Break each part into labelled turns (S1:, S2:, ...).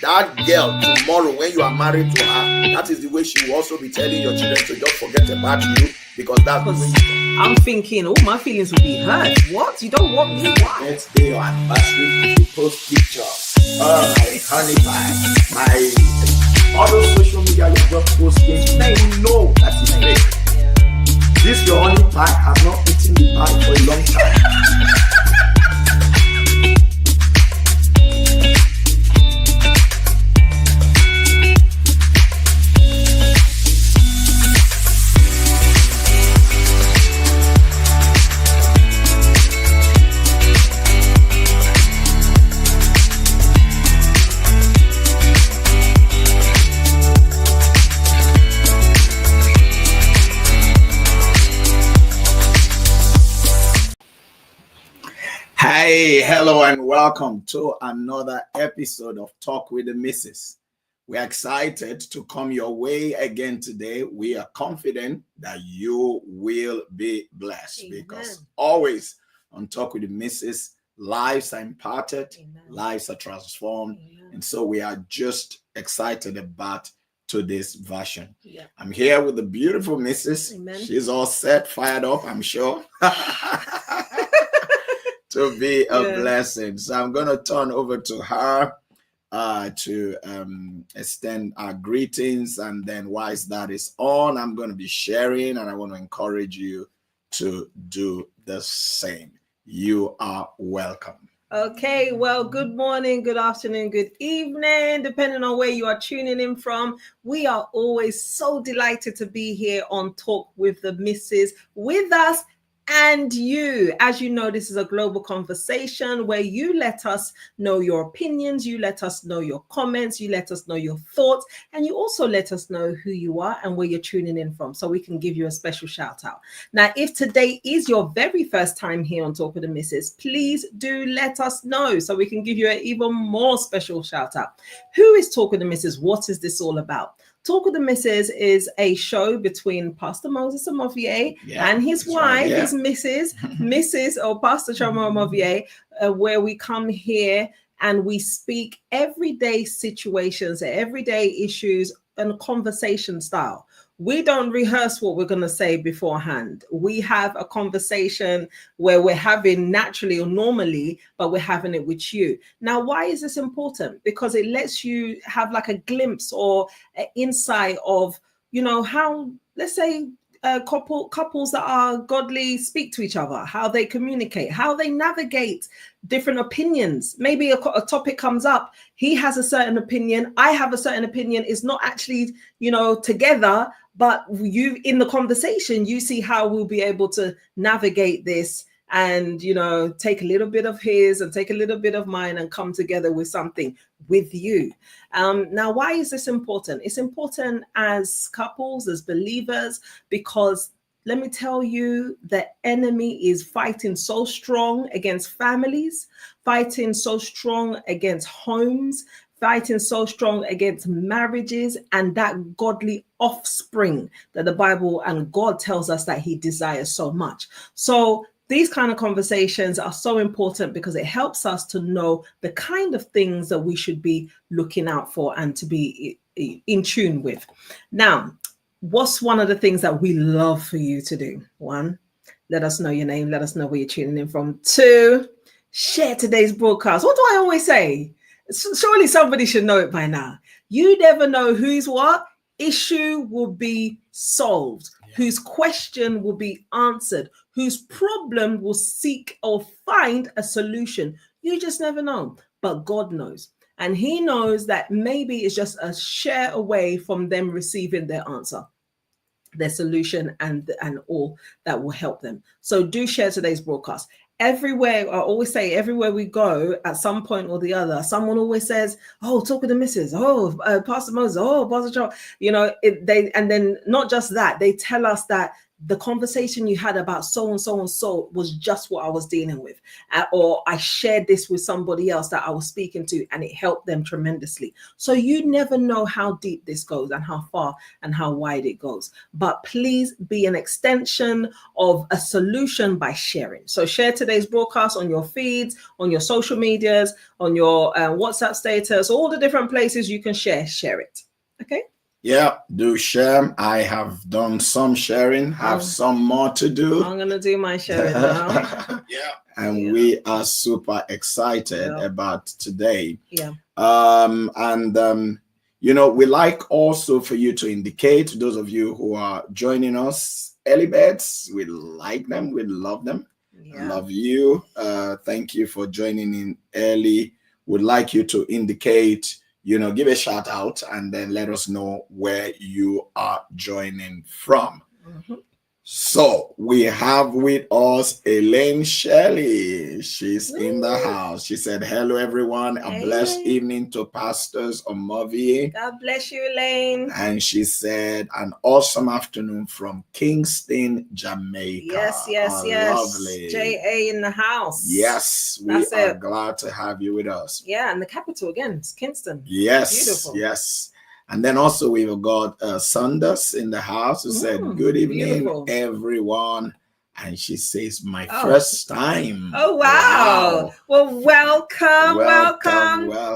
S1: that girl tomorrow when you are married to her, that is the way she will also be telling your children to just forget about you, because that's the way you
S2: I'm thinking, oh, my feelings will be hurt. What? You don't want me? Why?
S1: Next day or anniversary, you post picture. My honey pie, my all those social media you just posting, they know that is fake. This your honey pie has not eaten the pie for a long time. Hey, hello and welcome to another episode of Talk with the Missus. We're excited to come your way again today. We are confident that you will be blessed. Amen. Because always on Talk with the Missus, lives are imparted, amen, lives are transformed. Amen. And so we are just excited about today's version. Yeah. I'm here with the beautiful Missus. Amen. She's all set, fired up, I'm sure. To be a blessing. So I'm going to turn over to her to extend our greetings. And then whilst that is on, I'm going to be sharing, and I want to encourage you to do the same. You are welcome.
S2: Okay, well, good morning, good afternoon, good evening, depending on where you are tuning in from. We are always so delighted to be here on Talk with the Missus with us. And you, as you know, this is a global conversation where you let us know your opinions, you let us know your comments, you let us know your thoughts, and you also let us know who you are and where you're tuning in from, so we can give you a special shout out. Now, if today is your very first time here on Talk with the Missus, please do let us know so we can give you an even more special shout out. Who is Talk with the Missus? What is this all about? Talk with the Missus is a show between Pastor Moses Omoviye and his wife, his Mrs. or Pastor Chioma Omoviye, where we come here and we speak everyday situations, everyday issues, and conversation style. We don't rehearse what we're going to say beforehand. We have a conversation where we're having naturally or normally, but we're having it with you. Now, why is this important? Because it lets you have like a glimpse or an insight of, you know, how, let's say, couples that are godly speak to each other, how they communicate, how they navigate different opinions. Maybe a topic comes up, he has a certain opinion, I have a certain opinion. It's not actually, you know, together, but you in the conversation, you see how we'll be able to navigate this and, you know, take a little bit of his and take a little bit of mine and come together with something with you. Now, why is this important? It's important as couples, as believers, because let me tell you, the enemy is fighting so strong against families, fighting so strong against homes, fighting so strong against marriages and that godly offspring that the Bible and God tells us that he desires so much. So these kind of conversations are so important because it helps us to know the kind of things that we should be looking out for and to be in tune with. Now, what's one of the things that we love for you to do? One, let us know your name. Let us know where you're tuning in from. Two, share today's broadcast. What do I always say? Surely somebody should know it by now. You never know whose what issue will be solved, whose question will be answered, whose problem will seek or find a solution. You just never know, but God knows. And he knows that maybe it's just a share away from them receiving their answer, their solution, and all that will help them. So do share today's broadcast. Everywhere, I always say, everywhere we go, at some point or the other, someone always says, "Oh, Talk with the Missus. Oh, Pastor Moses. Oh, Pastor Joe." You know, and then not just that, they tell us that the conversation you had about so and so and so was just what I was dealing with, or I shared this with somebody else that I was speaking to, and it helped them tremendously. So you never know how deep this goes and how far and how wide it goes. But please be an extension of a solution by sharing. So share today's broadcast on your feeds, on your social medias, on your WhatsApp status, all the different places you can share it. Okay.
S1: Yeah, do share. I have done some sharing, have some more to do.
S2: I'm going to do my sharing now.
S1: Yeah. And we are super excited about today.
S2: Yeah.
S1: We like also for you to indicate, those of you who are joining us, early birds, we like them, we love them. Yeah. Love you. Thank you for joining in early. Would like you to indicate, give a shout out and then let us know where you are joining from. Mm-hmm. So we have with us Elaine Shelley. She's in the house. She said, hello, everyone. A blessed evening to Pastors Omoviye.
S2: God bless you, Elaine.
S1: And she said, an awesome afternoon from Kingston, Jamaica.
S2: Yes.
S1: Lovely.
S2: JA in the house.
S1: Yes, we are glad to have you with us.
S2: Yeah, and the capital again, it's Kingston.
S1: Yes.
S2: Beautiful.
S1: Yes. And then also we've got Sanders in the house who said, good evening, everyone. And she says, my first time.
S2: Oh, wow. Well, welcome.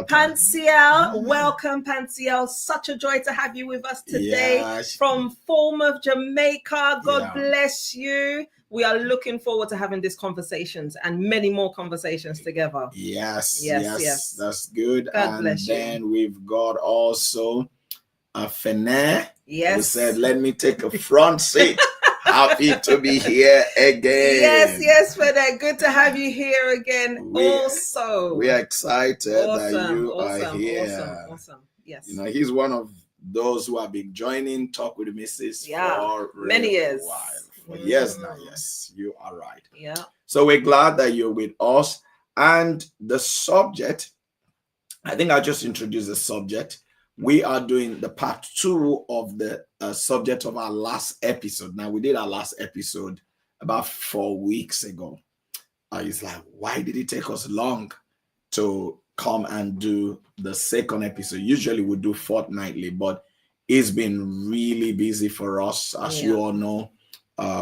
S2: Pansiel. Welcome, Pansiel. Such a joy to have you with us today from Falmouth, Jamaica. God bless you. We are looking forward to having these conversations and many more conversations together.
S1: Yes. That's good.
S2: God bless you.
S1: And then we've got also Fene, who said, let me take a front seat. Happy to be here again.
S2: Yes, Fene. Good to have you here again.
S1: We are excited that you are here.
S2: Awesome. Yes.
S1: He's one of those who have been joining Talk with the Missus for
S2: many years.
S1: A while. For years now. Yes, you are right.
S2: Yeah.
S1: So we're glad that you're with us. And the subject, I think I'll just introduce the subject. We are doing the part 2 of the subject of our last episode. Now, we did our last episode about 4 weeks ago. It's like, why did it take us long to come and do the second episode? Usually we do fortnightly, but it's been really busy for us. As you all know,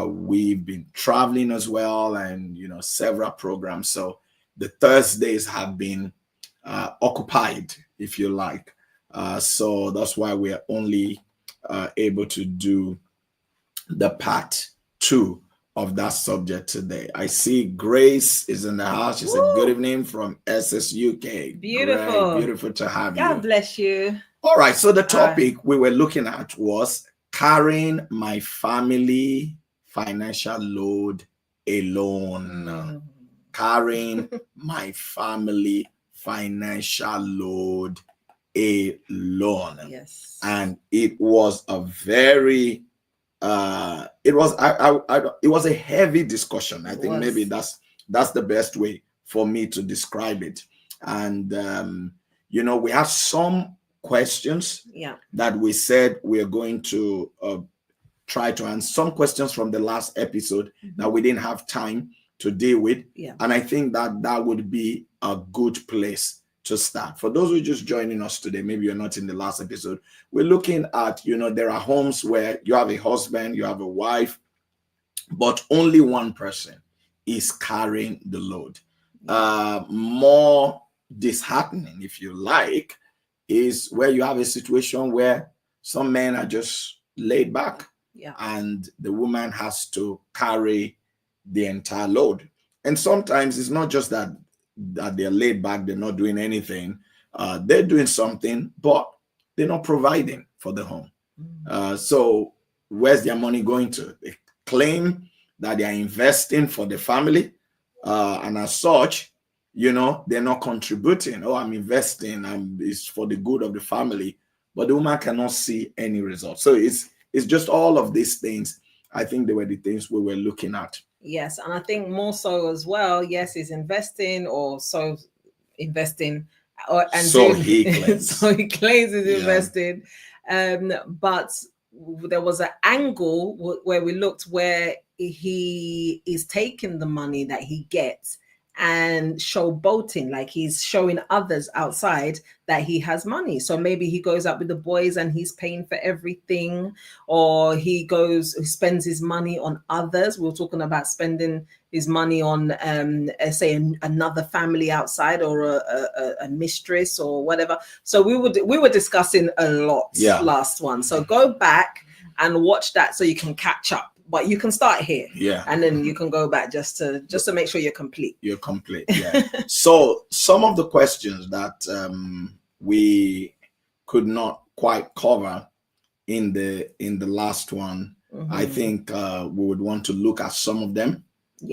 S1: we've been traveling as well and, several programs. So the Thursdays have been occupied, if you like. So that's why we are only able to do the part 2 of that subject today. I see Grace is in the house. She said, good evening from SSUK.
S2: Beautiful.
S1: Great. Beautiful to have you.
S2: God bless you.
S1: All right. So the topic we were looking at was carrying my family financial load alone. Carrying my family financial load alone.
S2: Yes.
S1: And it was a very it was a heavy discussion. I think maybe that's the best way for me to describe it. And we have some questions that we said we're going to try to answer, some questions from the last episode that we didn't have time to deal with. And I think that would be a good place to start. For those who are just joining us today, maybe you're not in the last episode, we're looking at, there are homes where you have a husband, you have a wife, but only one person is carrying the load. More disheartening, if you like, is where you have a situation where some men are just laid back and the woman has to carry the entire load. And sometimes it's not just that they're laid back, they're not doing anything. They're doing something, but they're not providing for the home. So where's their money going to? They claim that they are investing for the family. And as such, they're not contributing. Oh, I'm investing, it's for the good of the family. But the woman cannot see any results. So it's just all of these things. I think they were the things we were looking at.
S2: Yes, and I think more so as well. Yes, he's investing, or so investing, he claims. So he claims he's investing. But there was an angle where we looked where he is taking the money that he gets and showboating, like he's showing others outside that he has money. So maybe he goes out with the boys and he's paying for everything, or he spends his money on others. We were talking about spending his money on say another family outside, or a mistress or whatever. So we were discussing a lot last one. So go back and watch that so you can catch up. But you can start here, and then you can go back just to make sure you're complete.
S1: You're complete, yeah. So some of the questions that we could not quite cover in the last one, I think we would want to look at some of them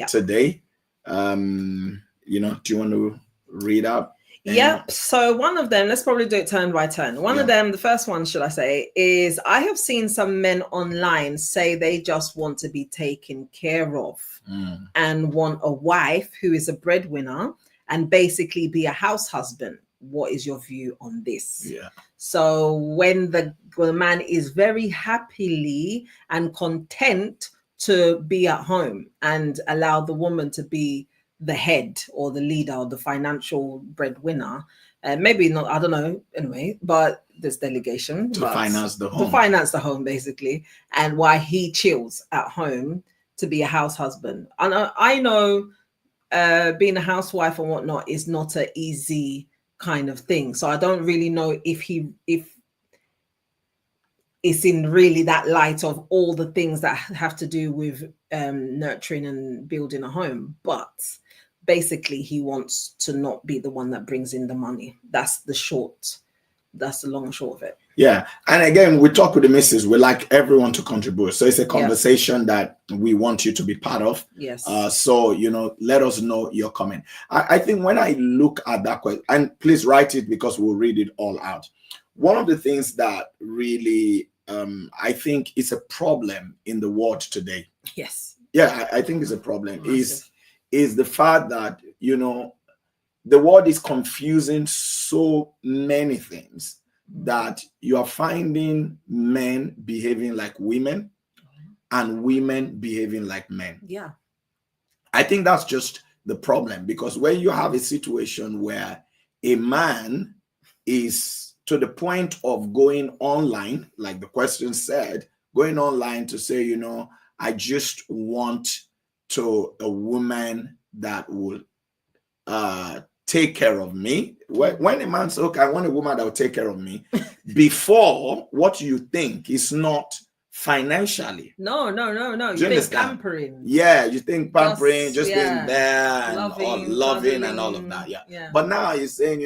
S1: today. Do you want to read out?
S2: Yep. So one of them, let's probably do it turn by turn. One of them, the first one, should I say, is I have seen some men online say they just want to be taken care of and want a wife who is a breadwinner and basically be a house husband. What is your view on this?
S1: Yeah.
S2: So when the man is very happily and content to be at home and allow the woman to be the head or the leader or the financial breadwinner, maybe not, I don't know, anyway, but there's delegation
S1: to finance the home,
S2: basically, and why he chills at home to be a house husband. And I know being a housewife and whatnot is not an easy kind of thing, so I don't really know if it's in really that light of all the things that have to do with nurturing and building a home. But basically, he wants to not be the one that brings in the money. That's the long and short of it. Yeah.
S1: And again, we talk with the missus. We like everyone to contribute. So it's a conversation that we want you to be part of.
S2: Yes.
S1: So, let us know your comment. I think when I look at that question, and please write it because we'll read it all out. One of the things that really, I think is a problem in the world today.
S2: Yes.
S1: Yeah, I think it's a problem. Is the fact that, the world is confusing so many things that you are finding men behaving like women and women behaving like men.
S2: Yeah.
S1: I think that's just the problem, because when you have a situation where a man is to the point of going online, like the question said, going online to say, I just want a woman that will take care of me. When a man says, okay, I want a woman that will take care of me, before what you think is not financially.
S2: No. You think pampering.
S1: Yeah, you think pampering, just being there and loving and all of that. Yeah. But now you're saying,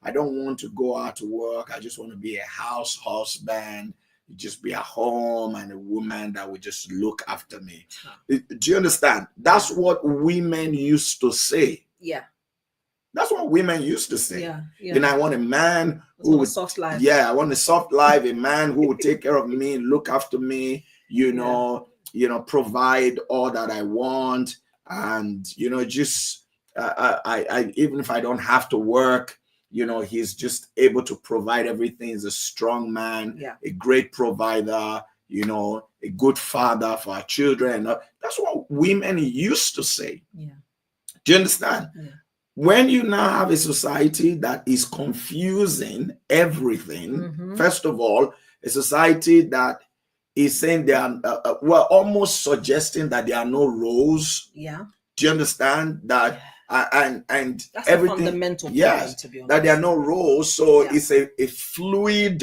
S1: I don't want to go out to work. I just want to be a house husband. Just be at home and a woman that would just look after me. Do you understand? That's what women used to say.
S2: Yeah.
S1: That's what women used to say.
S2: Yeah.
S1: I want a man who would
S2: soft life.
S1: Yeah, I want a soft life, a man who would take care of me, look after me, provide all that I want. And, just I even if I don't have to work, he's just able to provide everything. He's a strong man, a great provider, a good father for our children. That's what women used to say.
S2: Yeah.
S1: Do you understand?
S2: Yeah.
S1: When you now have a society that is confusing everything, first of all, a society that is saying there are, almost suggesting that there are no roles.
S2: Yeah.
S1: Do you understand that? And
S2: that's
S1: everything,
S2: a fundamental problem, to be honest.
S1: That there are no roles, so it's a fluid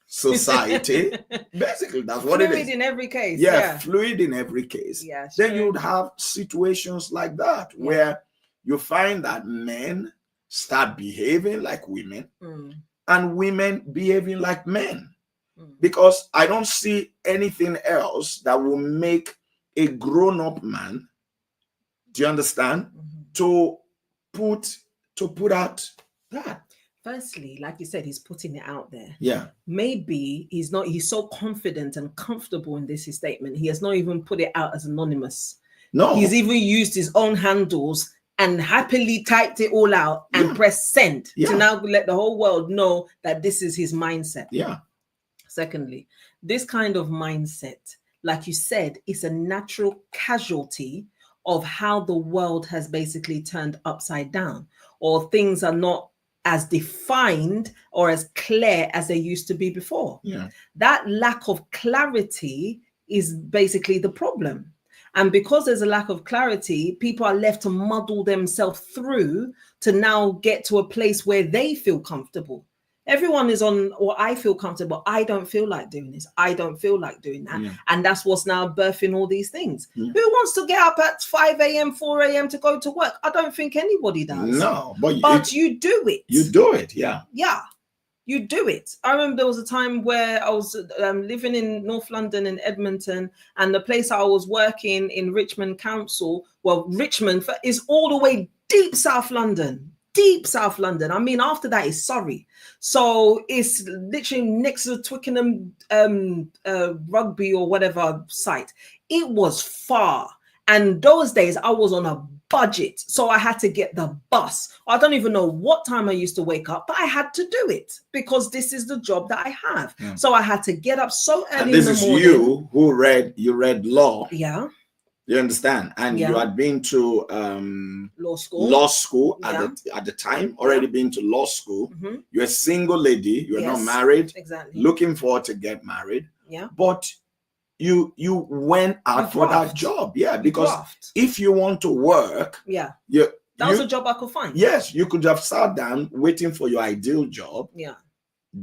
S1: society. Basically, that's what it is.
S2: Fluid in every case.
S1: Fluid in every case.
S2: Yeah,
S1: then you would have situations like that where you find that men start behaving like women and women behaving like men. Because I don't see anything else that will make a grown-up man, do you understand, to put out that.
S2: Firstly, like you said, he's putting it out there.
S1: Yeah.
S2: Maybe he's so confident and comfortable in this statement. He has not even put it out as anonymous.
S1: No.
S2: He's even used his own handles and happily typed it all out and pressed send to now let the whole world know that this is his mindset.
S1: Yeah.
S2: Secondly, this kind of mindset, like you said, is a natural casualty of how the world has basically turned upside down, or things are not as defined or as clear as they used to be before.
S1: Yeah.
S2: That lack of clarity is basically the problem. And because there's a lack of clarity, people are left to muddle themselves through to now get to a place where they feel comfortable. Everyone is on, or I feel comfortable. I don't feel like doing this. I don't feel like doing that.
S1: Yeah.
S2: And that's what's now birthing all these things.
S1: Yeah.
S2: Who wants to get up at 5 a.m., 4 a.m. to go to work? I don't think anybody does.
S1: No,
S2: but you do it.
S1: You do it, yeah.
S2: Yeah, you do it. I remember there was a time where I was living in North London in Edmonton, and the place I was working in Richmond Council, well, Richmond is all the way deep South London. Deep South London. I mean, after that is Surrey. So it's literally next to the Twickenham rugby or whatever site. It was far. And those days I was on a budget. So I had to get the bus. I don't even know what time I used to wake up, but I had to do it because this is the job that I have.
S1: Yeah.
S2: So I had to get up so early
S1: and this
S2: in the
S1: is
S2: morning.
S1: you who read law.
S2: Yeah.
S1: You understand? And you had been to
S2: law school
S1: at the time, already been to law school.
S2: Mm-hmm.
S1: You're a single lady, you're not married,
S2: exactly,
S1: looking forward to get married.
S2: Yeah.
S1: But you went out for that job. Yeah, because if you want to work,
S2: that was a job I could find.
S1: Yes, you could have sat down waiting for your ideal job.
S2: Yeah.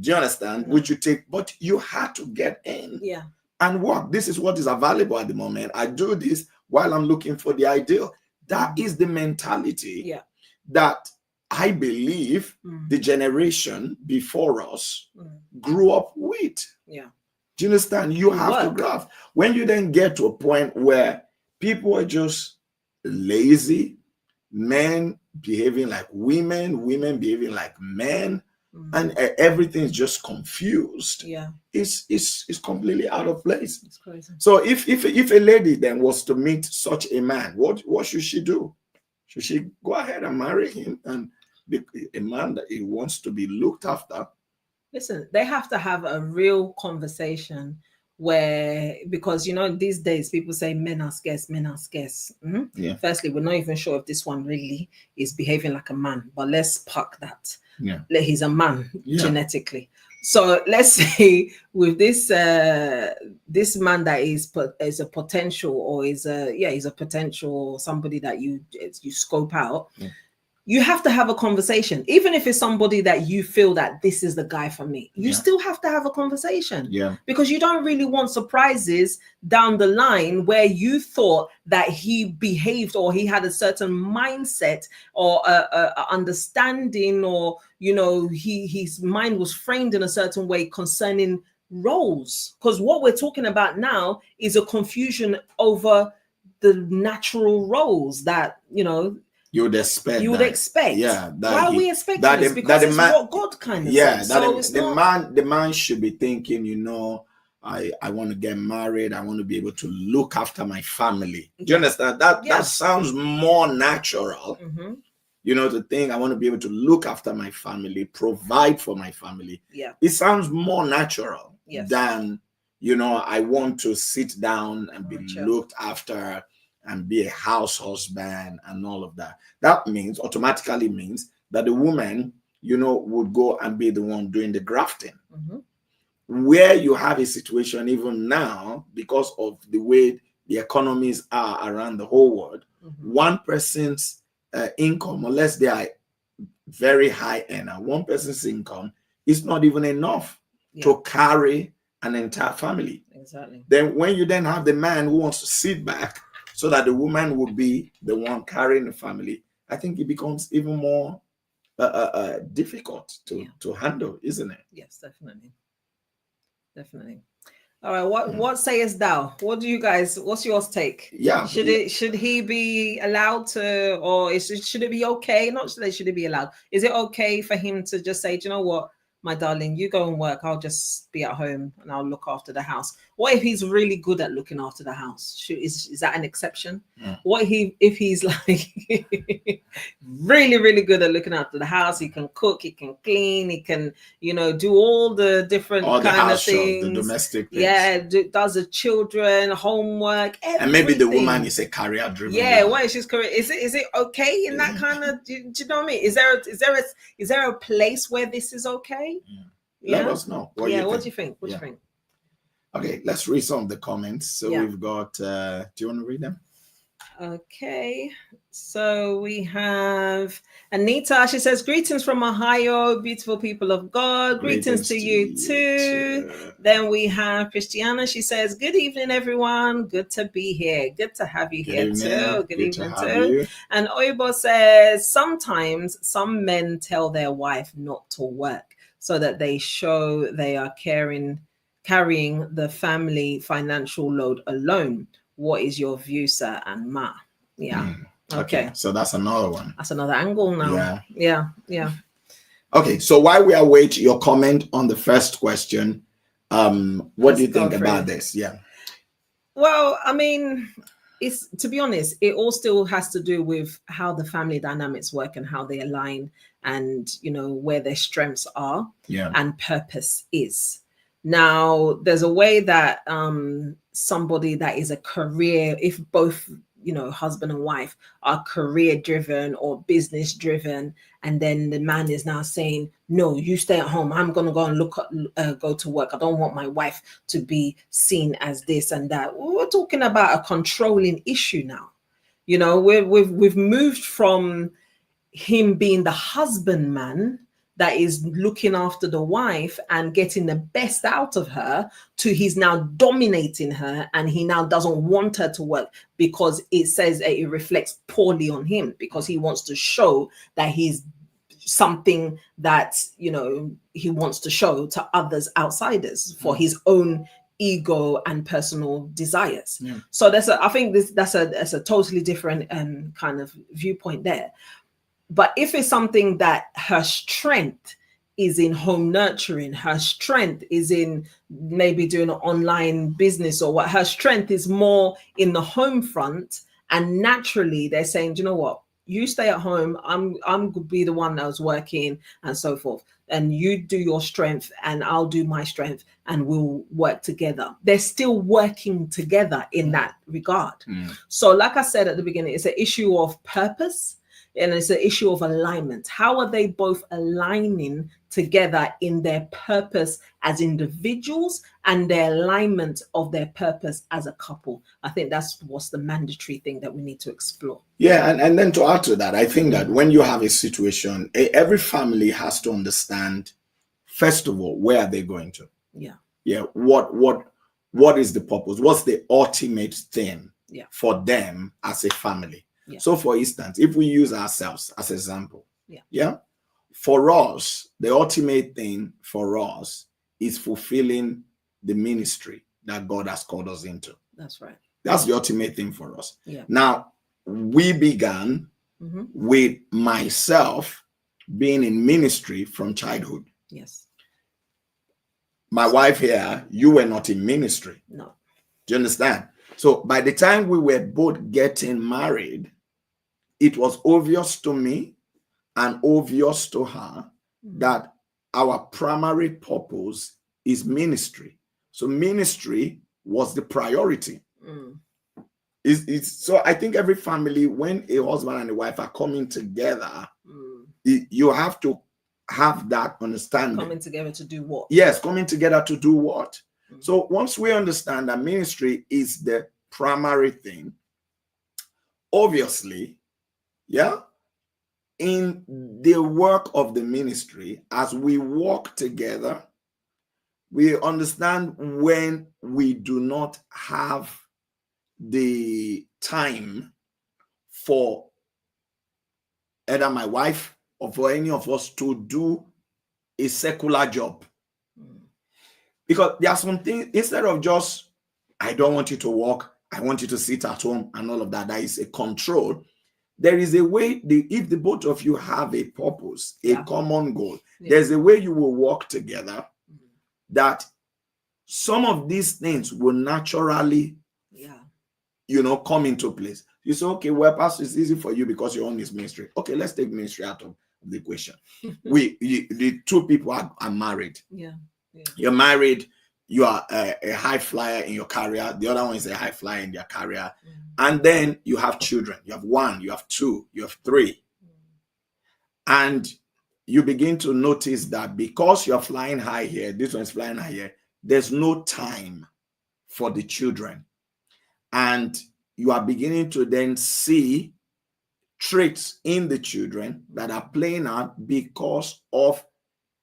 S1: Do you understand? Which you take, but you had to get in.
S2: Yeah.
S1: And work. This is what is available at the moment. I do this while I'm looking for the ideal. That is the mentality that I believe the generation before us grew up with.
S2: Yeah.
S1: Do you understand? You have to graft. When you then get to a point where people are just lazy, men behaving like women, women behaving like men, and everything's just confused.
S2: Yeah,
S1: it's completely out of place.
S2: It's crazy.
S1: So if a lady then was to meet such a man, what should she do? Should she go ahead and marry him and be a man that he wants to be looked after?
S2: Listen, they have to have a real conversation where, because these days people say men are scarce. Mm-hmm.
S1: Yeah.
S2: Firstly, we're not even sure if this one really is behaving like a man, but let's park that.
S1: Yeah,
S2: he's a man genetically. So let's say with this this man that is a potential, or he's a potential somebody that you scope out.
S1: Yeah.
S2: You have to have a conversation, even if it's somebody that you feel that this is the guy for me. You still have to have a conversation, because you don't really want surprises down the line where you thought that he behaved or he had a certain mindset or a understanding, or his mind was framed in a certain way concerning roles. Because what we're talking about now is a confusion over the natural roles that you would expect.
S1: Yeah.
S2: Why are we expecting this? Because it's what God kind of says.
S1: The man should be thinking, I want to get married. I want to be able to look after my family. Do you understand? That sounds more natural.
S2: Mm-hmm.
S1: To think I want to be able to look after my family, provide for my family.
S2: Yeah.
S1: It sounds more natural than, I want to sit down and be looked after and be a house husband and all of that. That automatically means that the woman, would go and be the one doing the grafting.
S2: Mm-hmm.
S1: Where you have a situation even now, because of the way the economies are around the whole world, one person's income, unless they are very high earner, one person's income is not even enough to carry an entire family.
S2: Exactly.
S1: Then when you then have the man who wants to sit back so that the woman will be the one carrying the family, I think it becomes even more difficult to handle, isn't it?
S2: Yes, definitely. All right, what sayest thou? What do you guys? What's yours take?
S1: Yeah,
S2: should he be allowed to, or should it be okay? Not should it be allowed. Is it okay for him to just say, do you know what? my darling, you go and work. I'll just be at home and I'll look after the house. What if he's really good at looking after the house? Is that an exception?
S1: Yeah.
S2: What if he's like really, really good at looking after the house? He can cook, he can clean, he can, do all the different kind of things.
S1: The domestic things.
S2: Yeah, does the children, homework, everything.
S1: And maybe the woman is a career driven.
S2: Yeah, what is she's career? Is it okay in that kind of? Do you know what I mean? Is there a place where this is okay?
S1: Yeah. Let us know.
S2: What do you think? What do you think?
S1: Okay, let's read some of the comments. So we've got. Do you want to read them?
S2: Okay, so we have Anita. She says, "Greetings from Ohio, beautiful people of God. Greetings to you too." Then we have Christiana. She says, "Good evening, everyone. Good to be here. Good to have you here too. Good evening too." And Oibo says, "Sometimes some men tell their wife not to work so that they show they are carrying the family financial load alone. What is your view, sir and ma?" Yeah. Okay.
S1: So that's another one.
S2: That's another angle now. Yeah.
S1: Okay. So while we await your comment on the first question, what do you think about this? Yeah.
S2: Well, I mean, it's, to be honest, it all still has to do with how the family dynamics work and how they align, and where their strengths are and purpose is. Now, there's a way that somebody that is a career, if both, husband and wife are career driven or business driven, and then the man is now saying, "No, you stay at home. I'm going to go and go to work. I don't want my wife to be seen as this and that." We're talking about a controlling issue now. We've moved from him being the husbandman that is looking after the wife and getting the best out of her, to he's now dominating her, and he now doesn't want her to work because it says that it reflects poorly on him, because he wants to show that he's something that he wants to show to others, outsiders, for his own ego and personal desires. So I think that's a totally different kind of viewpoint there. But if it's something that her strength is in home nurturing, her strength is in maybe doing an online business, or what, her strength is more in the home front, and naturally they're saying, "Do you know what? You stay at home. I'm gonna be the one that was working," and so forth. And you do your strength and I'll do my strength, and we'll work together. They're still working together in that regard. So like I said at the beginning, it's an issue of purpose. And it's an issue of alignment. How are they both aligning together in their purpose as individuals and their alignment of their purpose as a couple? I think that's what's the mandatory thing that we need to explore.
S1: Yeah, and then to add to that, I think that when you have a situation, every family has to understand, first of all, where are they going to? Yeah. What is the purpose? What's the ultimate thing for them as a family? So for instance, if we use ourselves as an example, for us, the ultimate thing for us is fulfilling the ministry that God has called us into.
S2: That's right.
S1: That's the ultimate thing for us. Now, we began with myself being in ministry from childhood.
S2: Yes.
S1: My wife here, you were not in ministry.
S2: No.
S1: Do you understand? So by the time we were both getting married, it was obvious to me and obvious to her that our primary purpose is ministry. So ministry was the priority. So I think every family, when a husband and a wife are coming together, you have to have that understanding.
S2: Coming together to do what? Yes,
S1: coming together to do what? So once we understand that ministry is the primary thing, obviously, in the work of the ministry, as we walk together, we understand when we do not have the time for either my wife or for any of us to do a secular job. Because there are some things, instead of just, "I don't want you to work, I want you to sit at home," and all of that, that is a control. there is a way, if the both of you have a purpose, a common goal, there's a way you will work together that some of these things will naturally, come into place. You say, okay, well, Pastor, it's easy for you because your own is ministry. Okay, let's take ministry out of the equation. The two people are married. You're married. You are a high flyer in your career. The other one is a high flyer in their career. And then you have children. You have one, you have two, you have three. And you begin to notice that because you're flying high here, this one's flying high here, there's no time for the children. And you are beginning to then see traits in the children that are playing out because of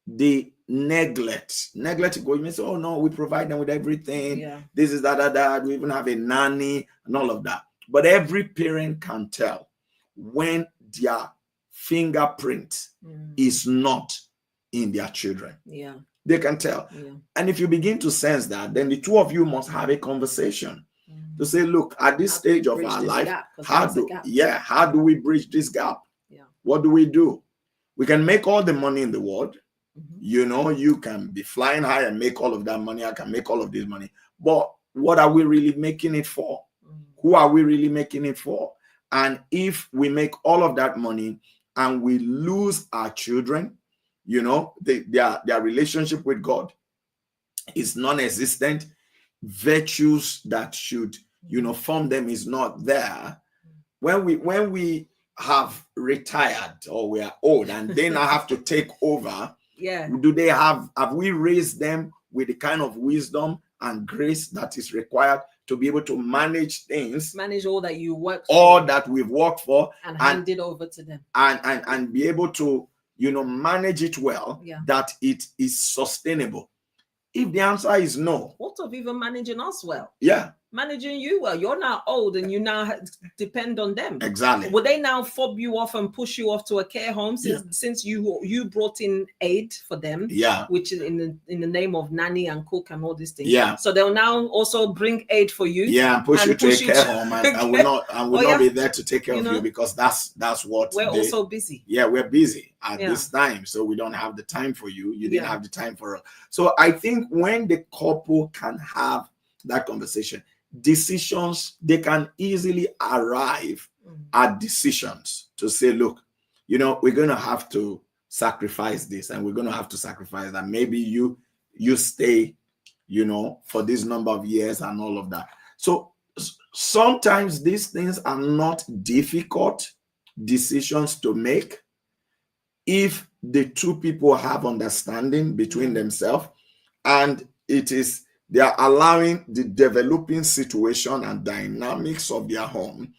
S1: the neglect. Neglect, you may say, oh no, we provide them with everything. This is that. We even have a nanny and all of that. But every parent can tell when their fingerprint is not in their children. They can tell. And if you begin to sense that, then the two of you must have a conversation to say, look, at this stage of our life, how do we bridge this gap? What do we do? We can make all the money in the world. You can be flying high and make all of that money. I can make all of this money. But what are we really making it for? Who are we really making it for? And if we make all of that money and we lose our children, their relationship with God is non-existent. Virtues that should, form them is not there. When we have retired or we are old and they now have to take over, have we raised them with the kind of wisdom and grace that is required to be able to manage things,
S2: manage all that you work for,
S1: all that we've worked for,
S2: and hand it over to them,
S1: and be able to manage it well, that it is sustainable? If the answer is no,
S2: what of even managing us well?
S1: Managing
S2: you well. You're now old and you now depend on them.
S1: Exactly.
S2: Will they now fob you off and push you off to a care home since you brought in aid for them? Which is in the name of nanny and cook and all these things. So they'll now also bring aid for you.
S1: And push you to a care home and will not be there to take care of you because that's what
S2: we're also busy.
S1: We're busy at this time, so we don't have the time for you. You didn't have the time for us. So I think when the couple can have that conversation, decisions, they can easily arrive at decisions to say, look, we're going to have to sacrifice this and we're going to have to sacrifice that. Maybe you stay, for this number of years and all of that. So sometimes these things are not difficult decisions to make if the two people have understanding between themselves, and they are allowing the developing situation and dynamics of their home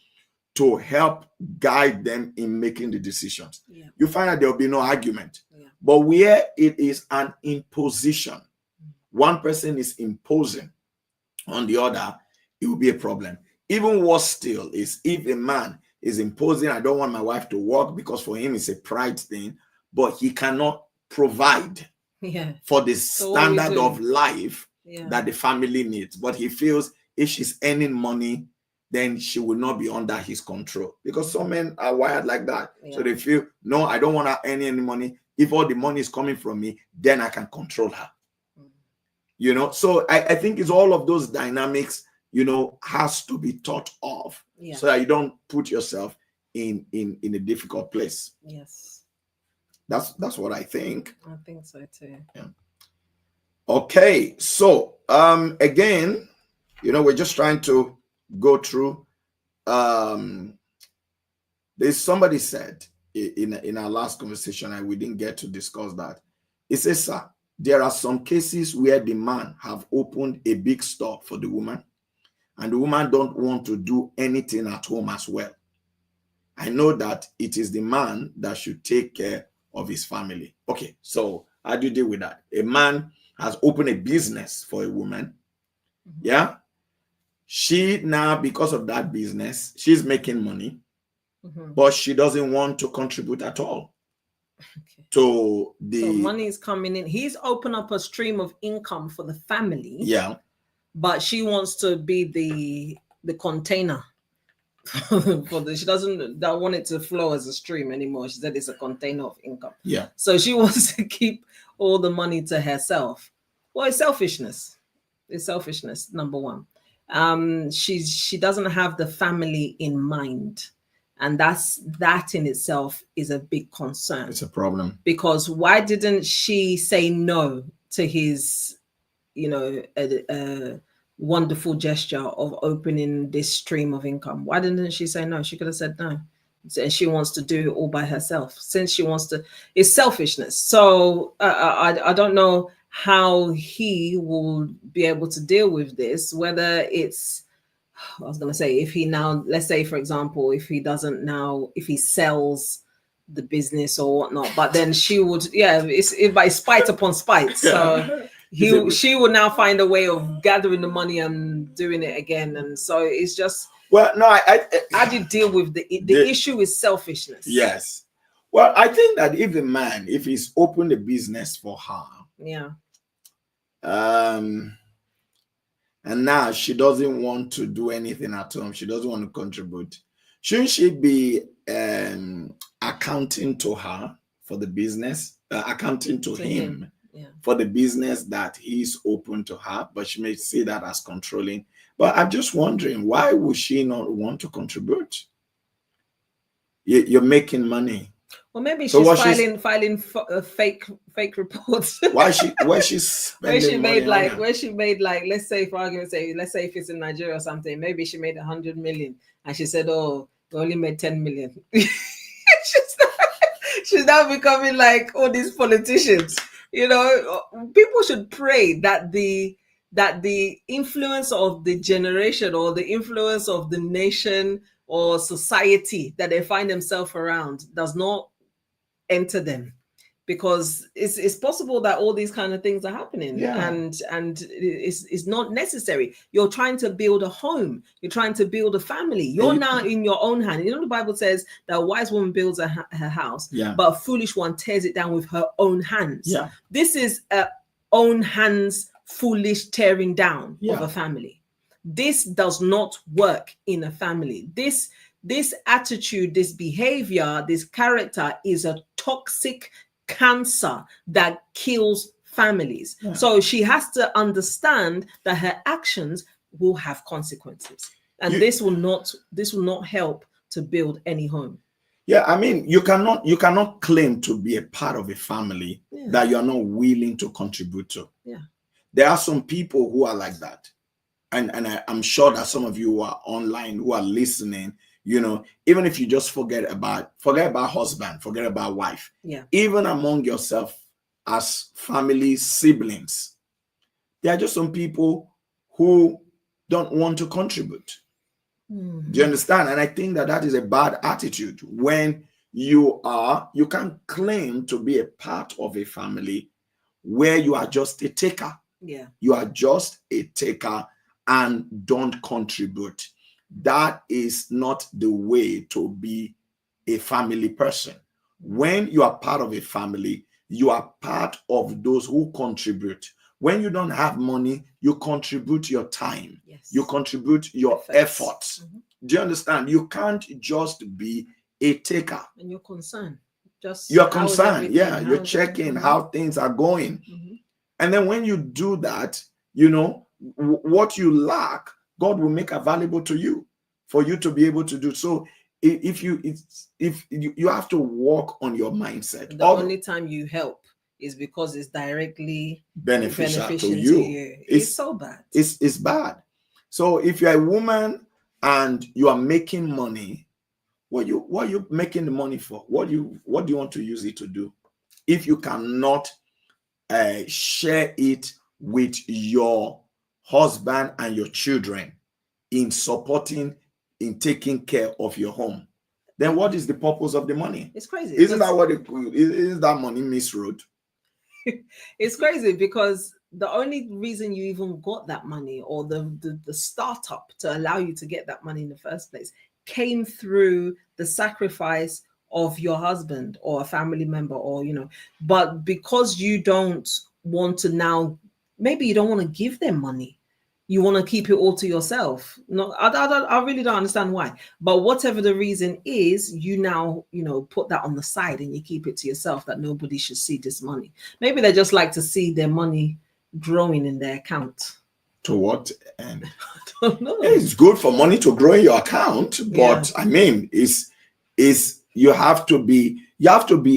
S1: to help guide them in making the decisions. You find that there will be no argument. But where it is an imposition, one person is imposing on the other, it will be a problem. Even worse still is if a man is imposing, I don't want my wife to work, because for him it's a pride thing, but he cannot provide for the standard of life that the family needs. But he feels if she's earning money, then she will not be under his control, because some men are wired like that. So they feel, no, I don't want to earn any money. If all the money is coming from me, then I can control her. So I think it's all of those dynamics, has to be thought of so that you don't put yourself in a difficult place. That's what I think.
S2: I think so too.
S1: Okay, so again, we're just trying to go through. There's somebody said in our last conversation, and we didn't get to discuss that. It says, sir, there are some cases where the man have opened a big store for the woman, and the woman don't want to do anything at home as well. I know that it is the man that should take care of his family. Okay, so how do you deal with that? A man has opened a business for a woman. She now, because of that business, she's making money, but she doesn't want to contribute at all. So
S2: money is coming in. He's opened up a stream of income for the family. But she wants to be the container she doesn't want it to flow as a stream anymore. She said it's a container of income.
S1: Yeah.
S2: So she wants to keep all the money to herself. Well, it's selfishness. It's selfishness, number one. She doesn't have the family in mind. And that in itself is a big concern.
S1: It's a problem.
S2: Because why didn't she say no to his, a wonderful gesture of opening this stream of income? Why didn't she say no? She could have said no. And she wants to do it all by herself. Since she wants to, it's selfishness. So I don't know how he will be able to deal with this, whether it's, I was going to say, if he now, let's say, for example, if he sells the business or whatnot, but then she would, it's by spite upon spite. So she would now find a way of gathering the money and doing it again. And so it's just,
S1: well, no,
S2: how do you deal with the issue is selfishness?
S1: Yes. Well, I think that if the man, if he's opened a business for her, and now she doesn't want to do anything at home, she doesn't want to contribute, shouldn't she be accounting to her for the business, accounting to him for the business that he's open to her, but she may see that as controlling. But I'm just wondering, why would she not want to contribute? You're making money.
S2: Well, maybe she's filing fake reports.
S1: Where she's spending
S2: where she made like, let's say for argument's sake, let's say if it's in Nigeria or something, maybe she made 100 million and she said, oh, we only made 10 million. she's now becoming like all these politicians. People should pray that the influence of the generation or the influence of the nation or society that they find themselves around does not enter them, because it's possible that all these kind of things are happening, and it's not necessary. You're trying to build a home, you're trying to build a family, you're now in your own hand. The Bible says that a wise woman builds her house, but a foolish one tears it down with her own hands. This is a own hands foolish tearing down of a family. This does not work in a family. This attitude, this behavior, this character is a toxic cancer that kills families. So she has to understand that her actions will have consequences, and this will not help to build any home.
S1: I mean, you cannot claim to be a part of a family that you're not willing to contribute to. There are some people who are like that. And I'm sure that some of you who are online, who are listening, even if you just forget about husband, forget about wife, even among yourself as family siblings, there are just some people who don't want to contribute. Do you understand? And I think that is a bad attitude when you can't claim to be a part of a family where you are just a taker. You are just a taker and don't contribute. That is not the way to be a family person. When you are part of a family, you are part of those who contribute. When you don't have money, you contribute your time. You contribute your efforts. Do you understand? You can't just be a taker.
S2: And you're concerned.
S1: You're concerned. You're checking how things are going. And then when you do that, what you lack, God will make available to you for you to be able to do. So if you have to work on your mindset.
S2: The only time you help is because it's directly
S1: beneficial to you.
S2: It's so bad.
S1: It's bad. So if you're a woman and you are making money, what are you making the money for? What do you want to use it to do? If you cannot share it with your husband and your children in supporting, in taking care of your home, then what is the purpose of the money?
S2: It's crazy.
S1: Isn't that money misroad?
S2: It's crazy because the only reason you even got that money, or the startup to allow you to get that money in the first place, came through the sacrifice of your husband or a family member, or but because you don't want to now, maybe you don't want to give them money, you want to keep it all to yourself. No, I really don't understand why. But whatever the reason is, you now, put that on the side and you keep it to yourself, that nobody should see this money. Maybe they just like to see their money growing in their account.
S1: To what end?
S2: I don't know.
S1: It's good for money to grow in your account, but I mean, is you have to be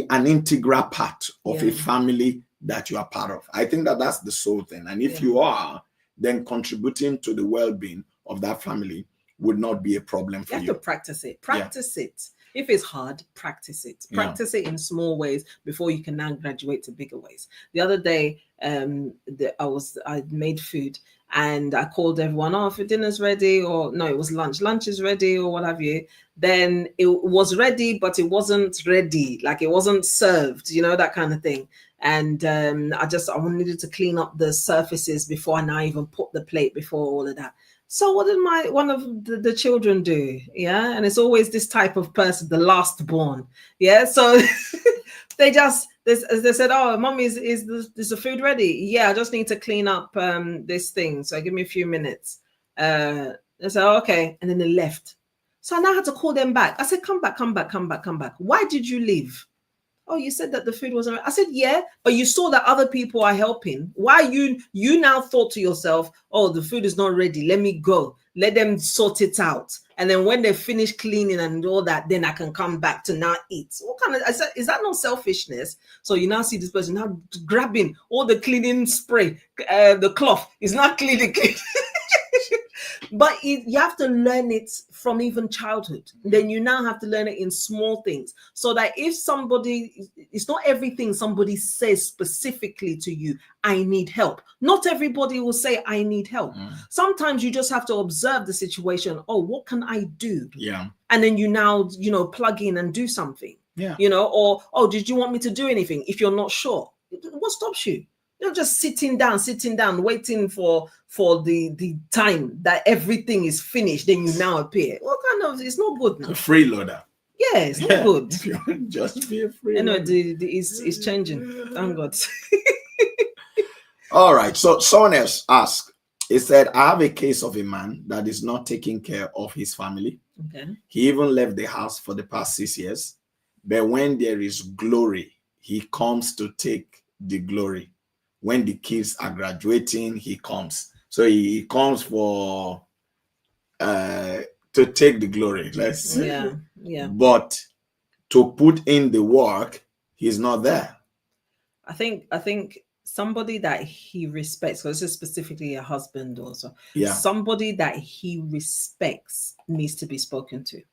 S1: an integral part of a family that you are part of. I think that's the sole thing. And if you are, then contributing to the well-being of that family would not be a problem for you.
S2: You have to practice it. It. If it's hard, practice it. Practice it in small ways before you can now graduate to bigger ways. The other day, I made food and I called everyone, if your dinner's ready, or no, it was lunch. Lunch is ready, or what have you. Then it was ready, but it wasn't ready. Like it wasn't served, that kind of thing. And I needed to clean up the surfaces before I now even put the plate before all of that. So what did one of the children do? Yeah. And it's always this type of person, the last born. Yeah. So they said, mommy, is the food ready? Yeah, I just need to clean up this thing. So give me a few minutes. They said, okay. And then they left. So I now had to call them back. I said, come back. Why did you leave? Oh, you said that the food wasn't right. I said, yeah, but you saw that other people are helping. Why you now thought to yourself, oh, the food is not ready. Let me go. Let them sort it out. And then when they finish cleaning and all that, then I can come back to now eat. What kind of, is that not selfishness? So you now see this person now grabbing all the cleaning spray, the cloth is not cleaning. But you have to learn it from even childhood. Then you now have to learn it in small things, so that if it's not everything somebody says specifically to you, I need help. Not everybody will say, I need help. Sometimes you just have to observe the situation. Oh, what can I do?
S1: Yeah.
S2: And then you now, plug in and do something.
S1: Yeah.
S2: Or, oh, did you want me to do anything? If you're not sure, what stops you? You're just sitting down, waiting for the time that everything is finished. Then you now appear. What kind of? It's not good now.
S1: A freeloader.
S2: Yeah, it's not good.
S1: Just be a freeloader.
S2: It's changing. Thank God.
S1: All right. So someone else asked. He said, I have a case of a man that is not taking care of his family.
S2: Okay.
S1: He even left the house for the past 6 years. But when there is glory, he comes to take the glory. When the kids are graduating, he comes. So he comes to take the glory. Let's say.
S2: Yeah.
S1: But to put in the work, he's not there.
S2: I think somebody that he respects, because this is specifically a husband also.
S1: Yeah.
S2: Somebody that he respects needs to be spoken to,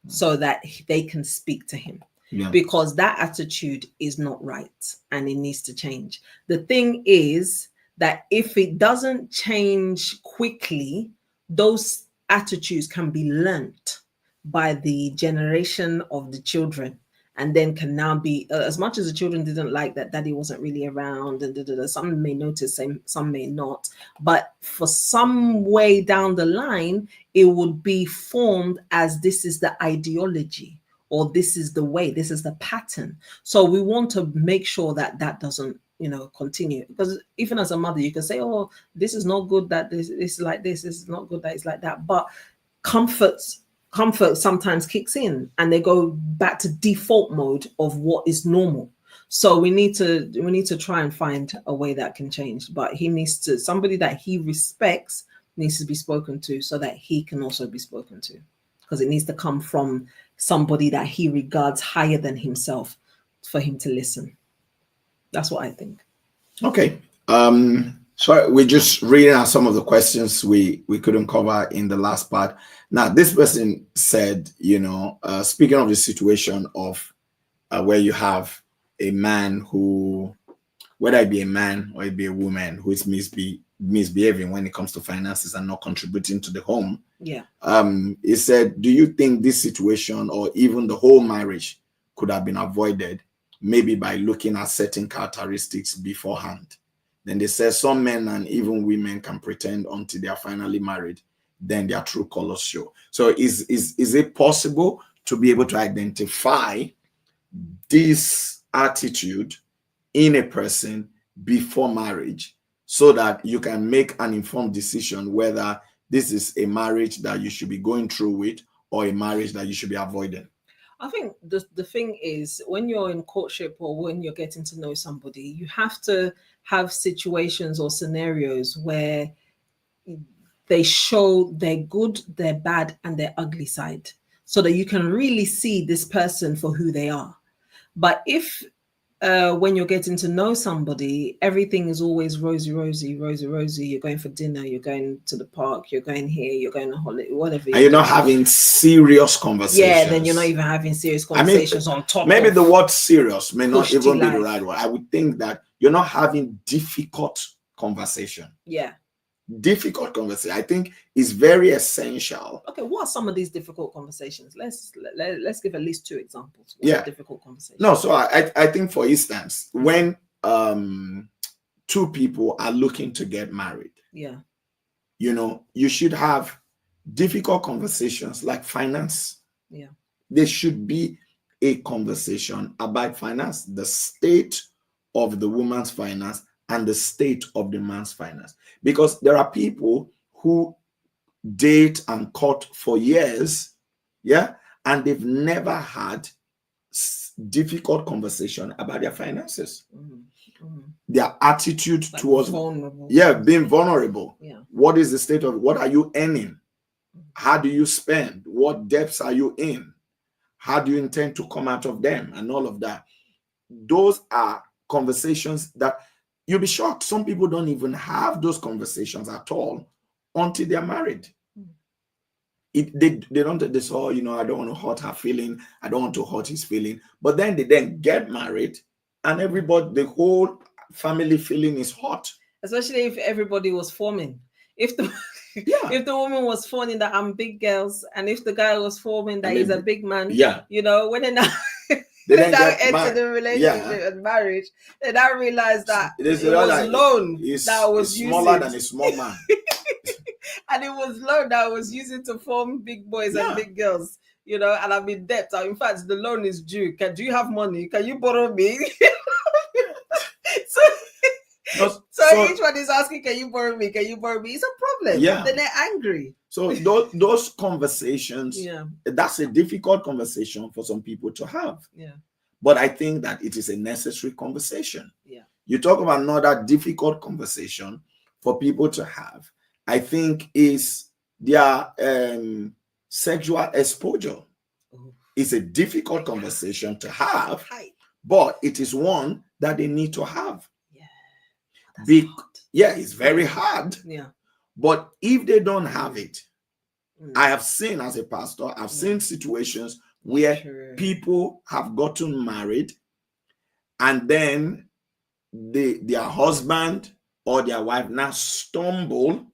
S2: so that they can speak to him. Yeah. Because that attitude is not right and it needs to change. The thing is that if it doesn't change quickly, those attitudes can be learnt by the generation of the children, and then can now be, as much as the children didn't like that daddy wasn't really around, and some may notice, some may not, but for some way down the line, it would be formed as this is the ideology, or this is the way, this is the pattern. So we want to make sure that doesn't, continue. Because even as a mother, you can say, oh, this is not good that this is like this is not good that it's like that. But comfort sometimes kicks in and they go back to default mode of what is normal. So we need to try and find a way that can change. But somebody that he respects needs to be spoken to, so that he can also be spoken to. Because it needs to come from somebody that he regards higher than himself for him to listen. That's what I think. Okay.
S1: So we're just reading out some of the questions we couldn't cover in the last part. Now, this person said, speaking of the situation of where you have a man who, whether it be a man or it be a woman, who is misbehaving when it comes to finances and not contributing to the home.
S2: Yeah.
S1: He said, do you think this situation or even the whole marriage could have been avoided, maybe by looking at certain characteristics beforehand? Then they said some men and even women can pretend until they are finally married, then their true colors show. So is it possible to be able to identify this attitude in a person before marriage, so that you can make an informed decision whether this is a marriage that you should be going through with or a marriage that you should be avoiding.
S2: I think the thing is, when you're in courtship or when you're getting to know somebody, you have to have situations or scenarios where they show their good, their bad, and their ugly side, so that you can really see this person for who they are. But if when you're getting to know somebody, everything is always rosy, rosy, rosy, rosy. You're going for dinner, you're going to the park, you're going here, you're going to holiday, whatever.
S1: And you're not having serious conversations.
S2: Yeah, then you're not even having serious conversations on top.
S1: Maybe the word serious may not even be
S2: life.
S1: the right word. I would think that you're not having difficult conversation.
S2: Yeah.
S1: Difficult conversation, I think, is very essential.
S2: Okay, what are some of these difficult conversations? Let's give at least 2 examples.
S1: What
S2: difficult conversations?
S1: No, so I think, for instance, when 2 people are looking to get married,
S2: yeah,
S1: you should have difficult conversations like finance.
S2: Yeah,
S1: there should be a conversation about finance, the state of the woman's finance and the state of the man's finance. Because there are people who date and court for years, and they've never had difficult conversation about their finances. Their attitude towards
S2: vulnerable.
S1: Being vulnerable. What is the state of, what are you earning? How do you spend? What debts are you in? How do you intend to come out of them? And all of that. Those are conversations that you'll be shocked. Some people don't even have those conversations at all until they're married. They don't, they say, oh, I don't want to hurt her feeling. I don't want to hurt his feeling. But then they get married and everybody, the whole family feeling is hot. Especially
S2: if everybody was forming. If the if the woman was forming that I'm big girls, and if the guy was forming that he's a big man, when they're now they enter the relationship and marriage, then I realized that it was loan that was
S1: smaller than a small man.
S2: And it was loan that I was using to form big boys and big girls, and I'm in debt. In fact, the loan is due. Do you have money? Can you borrow me? So each one is asking, can you borrow me? Can you borrow me? It's a problem.
S1: Yeah.
S2: Then they're angry.
S1: So those conversations, that's a difficult conversation for some people to have.
S2: Yeah.
S1: But I think that it is a necessary conversation.
S2: Yeah.
S1: You talk about another difficult conversation for people to have, I think, is their sexual exposure. It's a difficult conversation to have, but it is one that they need to have. It's very hard.
S2: Yeah.
S1: But if they don't have it, I have seen, as a pastor, I've seen situations where people have gotten married and then their husband or their wife now stumble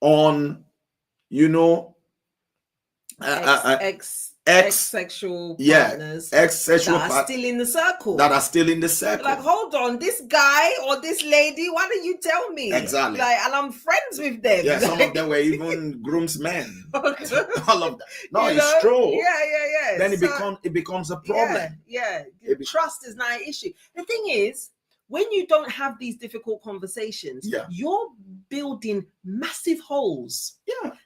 S1: on,
S2: ex-sexual partners
S1: ex-sexual
S2: that are still in the circle.
S1: Like,
S2: hold on, this guy or this lady, why don't you tell me?
S1: Exactly.
S2: And I'm friends with them.
S1: Yeah, some of them were even groomsmen. All of that. No, it's true.
S2: Yeah.
S1: Then it becomes a problem.
S2: Yeah. Trust is not an issue. The thing is, when you don't have these difficult conversations, you're building massive holes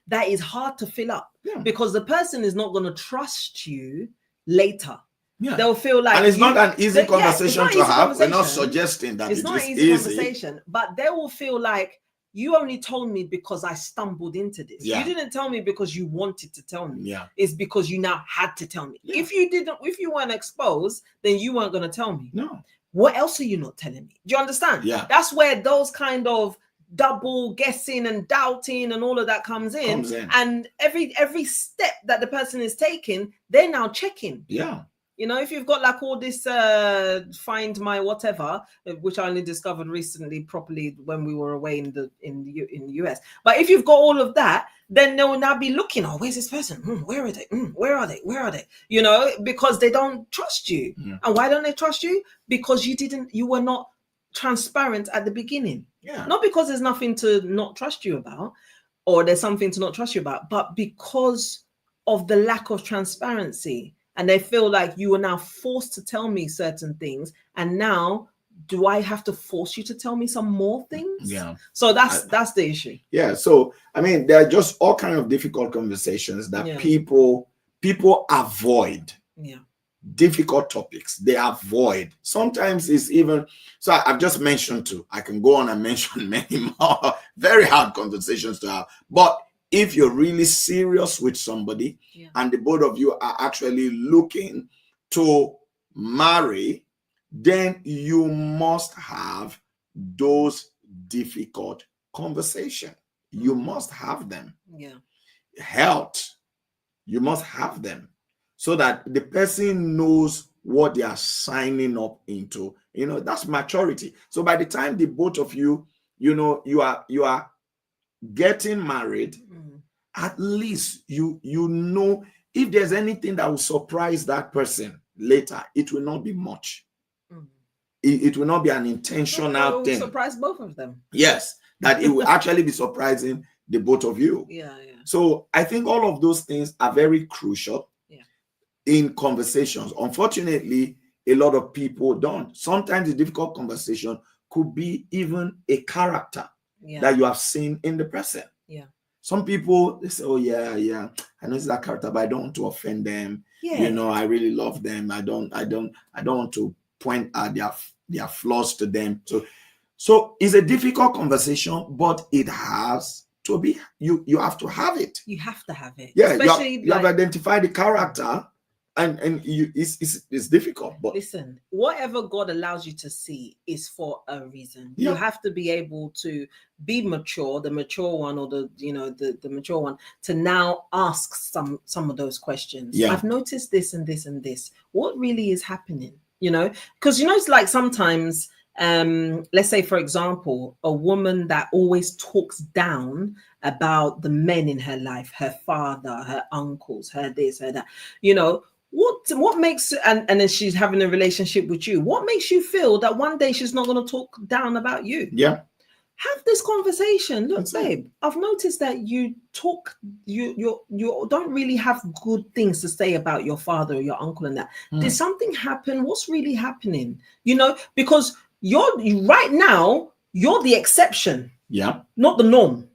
S2: that is hard to fill up because the person is not going to trust you later. Yeah. They'll feel like,
S1: and it's not an easy conversation to have. We're not suggesting that
S2: it's not an easy conversation, but they will feel like, you only told me because I stumbled into this. You didn't tell me because you wanted to tell me. It's because you now had to tell me. If you weren't exposed, then you weren't going to tell me.
S1: No.
S2: What else are you not telling me? Do you understand?
S1: Yeah.
S2: That's where those kind of double guessing and doubting and all of that comes in. And every step that the person is taking, they're now checking.
S1: Yeah.
S2: If you've got like all this find my whatever, which I only discovered recently properly when we were away in the US. But if you've got all of that, then they will now be looking, oh, where's this person? Where are they? Where are they? Because they don't trust you.
S1: Yeah.
S2: And why don't they trust you? Because you were not transparent at the beginning.
S1: Yeah.
S2: Not because there's nothing to not trust you about, or there's something to not trust you about, but because of the lack of transparency. And they feel like you are now forced to tell me certain things. And now do I have to force you to tell me some more things?
S1: Yeah.
S2: So that's the issue.
S1: Yeah. So I mean, there are just all kind of difficult conversations that people avoid.
S2: Yeah.
S1: Difficult topics they avoid. Sometimes it's even so. I've just mentioned two. I can go on and mention many more very hard conversations to have. But if you're really serious with somebody and the both of you are actually looking to marry, then you must have those difficult conversations. You must have them.
S2: Yeah.
S1: Health, you must have them, so that the person knows what they are signing up into. That's maturity. So by the time the both of you, you are getting married, at least you know if there's anything that will surprise that person later, it will not be much. It will not be an intentional thing.
S2: Surprise both of them.
S1: Yes, that it will actually be surprising the both of you.
S2: Yeah.
S1: So I think all of those things are very crucial in conversations. Unfortunately, a lot of people don't. Sometimes the difficult conversation could be even a character that you have seen in the person.
S2: Yeah.
S1: Some people, they say, oh yeah, I know it's that character, but I don't want to offend them.
S2: Yeah.
S1: I really love them. I don't want to point out their flaws to them. So it's a difficult conversation, but it has to be, you have to have it.
S2: You have to have it.
S1: Yeah,
S2: especially
S1: you have identified the character. And it's difficult, but
S2: listen, whatever God allows you to see is for a reason. You have to be able to be mature, the mature one, or the mature one, to now ask some of those questions. I've noticed this and this and this. What really is happening? Because it's like sometimes, let's say for example, a woman that always talks down about the men in her life, her father, her uncles, her this, her that, what makes, and then she's having a relationship with you, what makes you feel that one day she's not going to talk down about you?
S1: Yeah.
S2: Have this conversation. Look, babe, I've noticed that you don't really have good things to say about your father or your uncle and that. Did something happen? What's really happening? Because you're the exception.
S1: Yeah.
S2: Not the norm.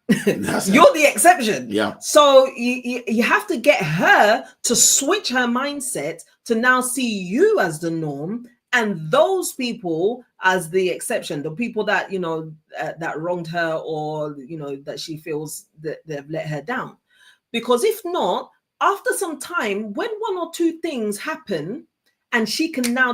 S2: You're the exception.
S1: Yeah.
S2: So you have to get her to switch her mindset to now see you as the norm and those people as the exception, the people that that wronged her, or that she feels that they've let her down. Because if not, after some time, when one or two things happen and she can now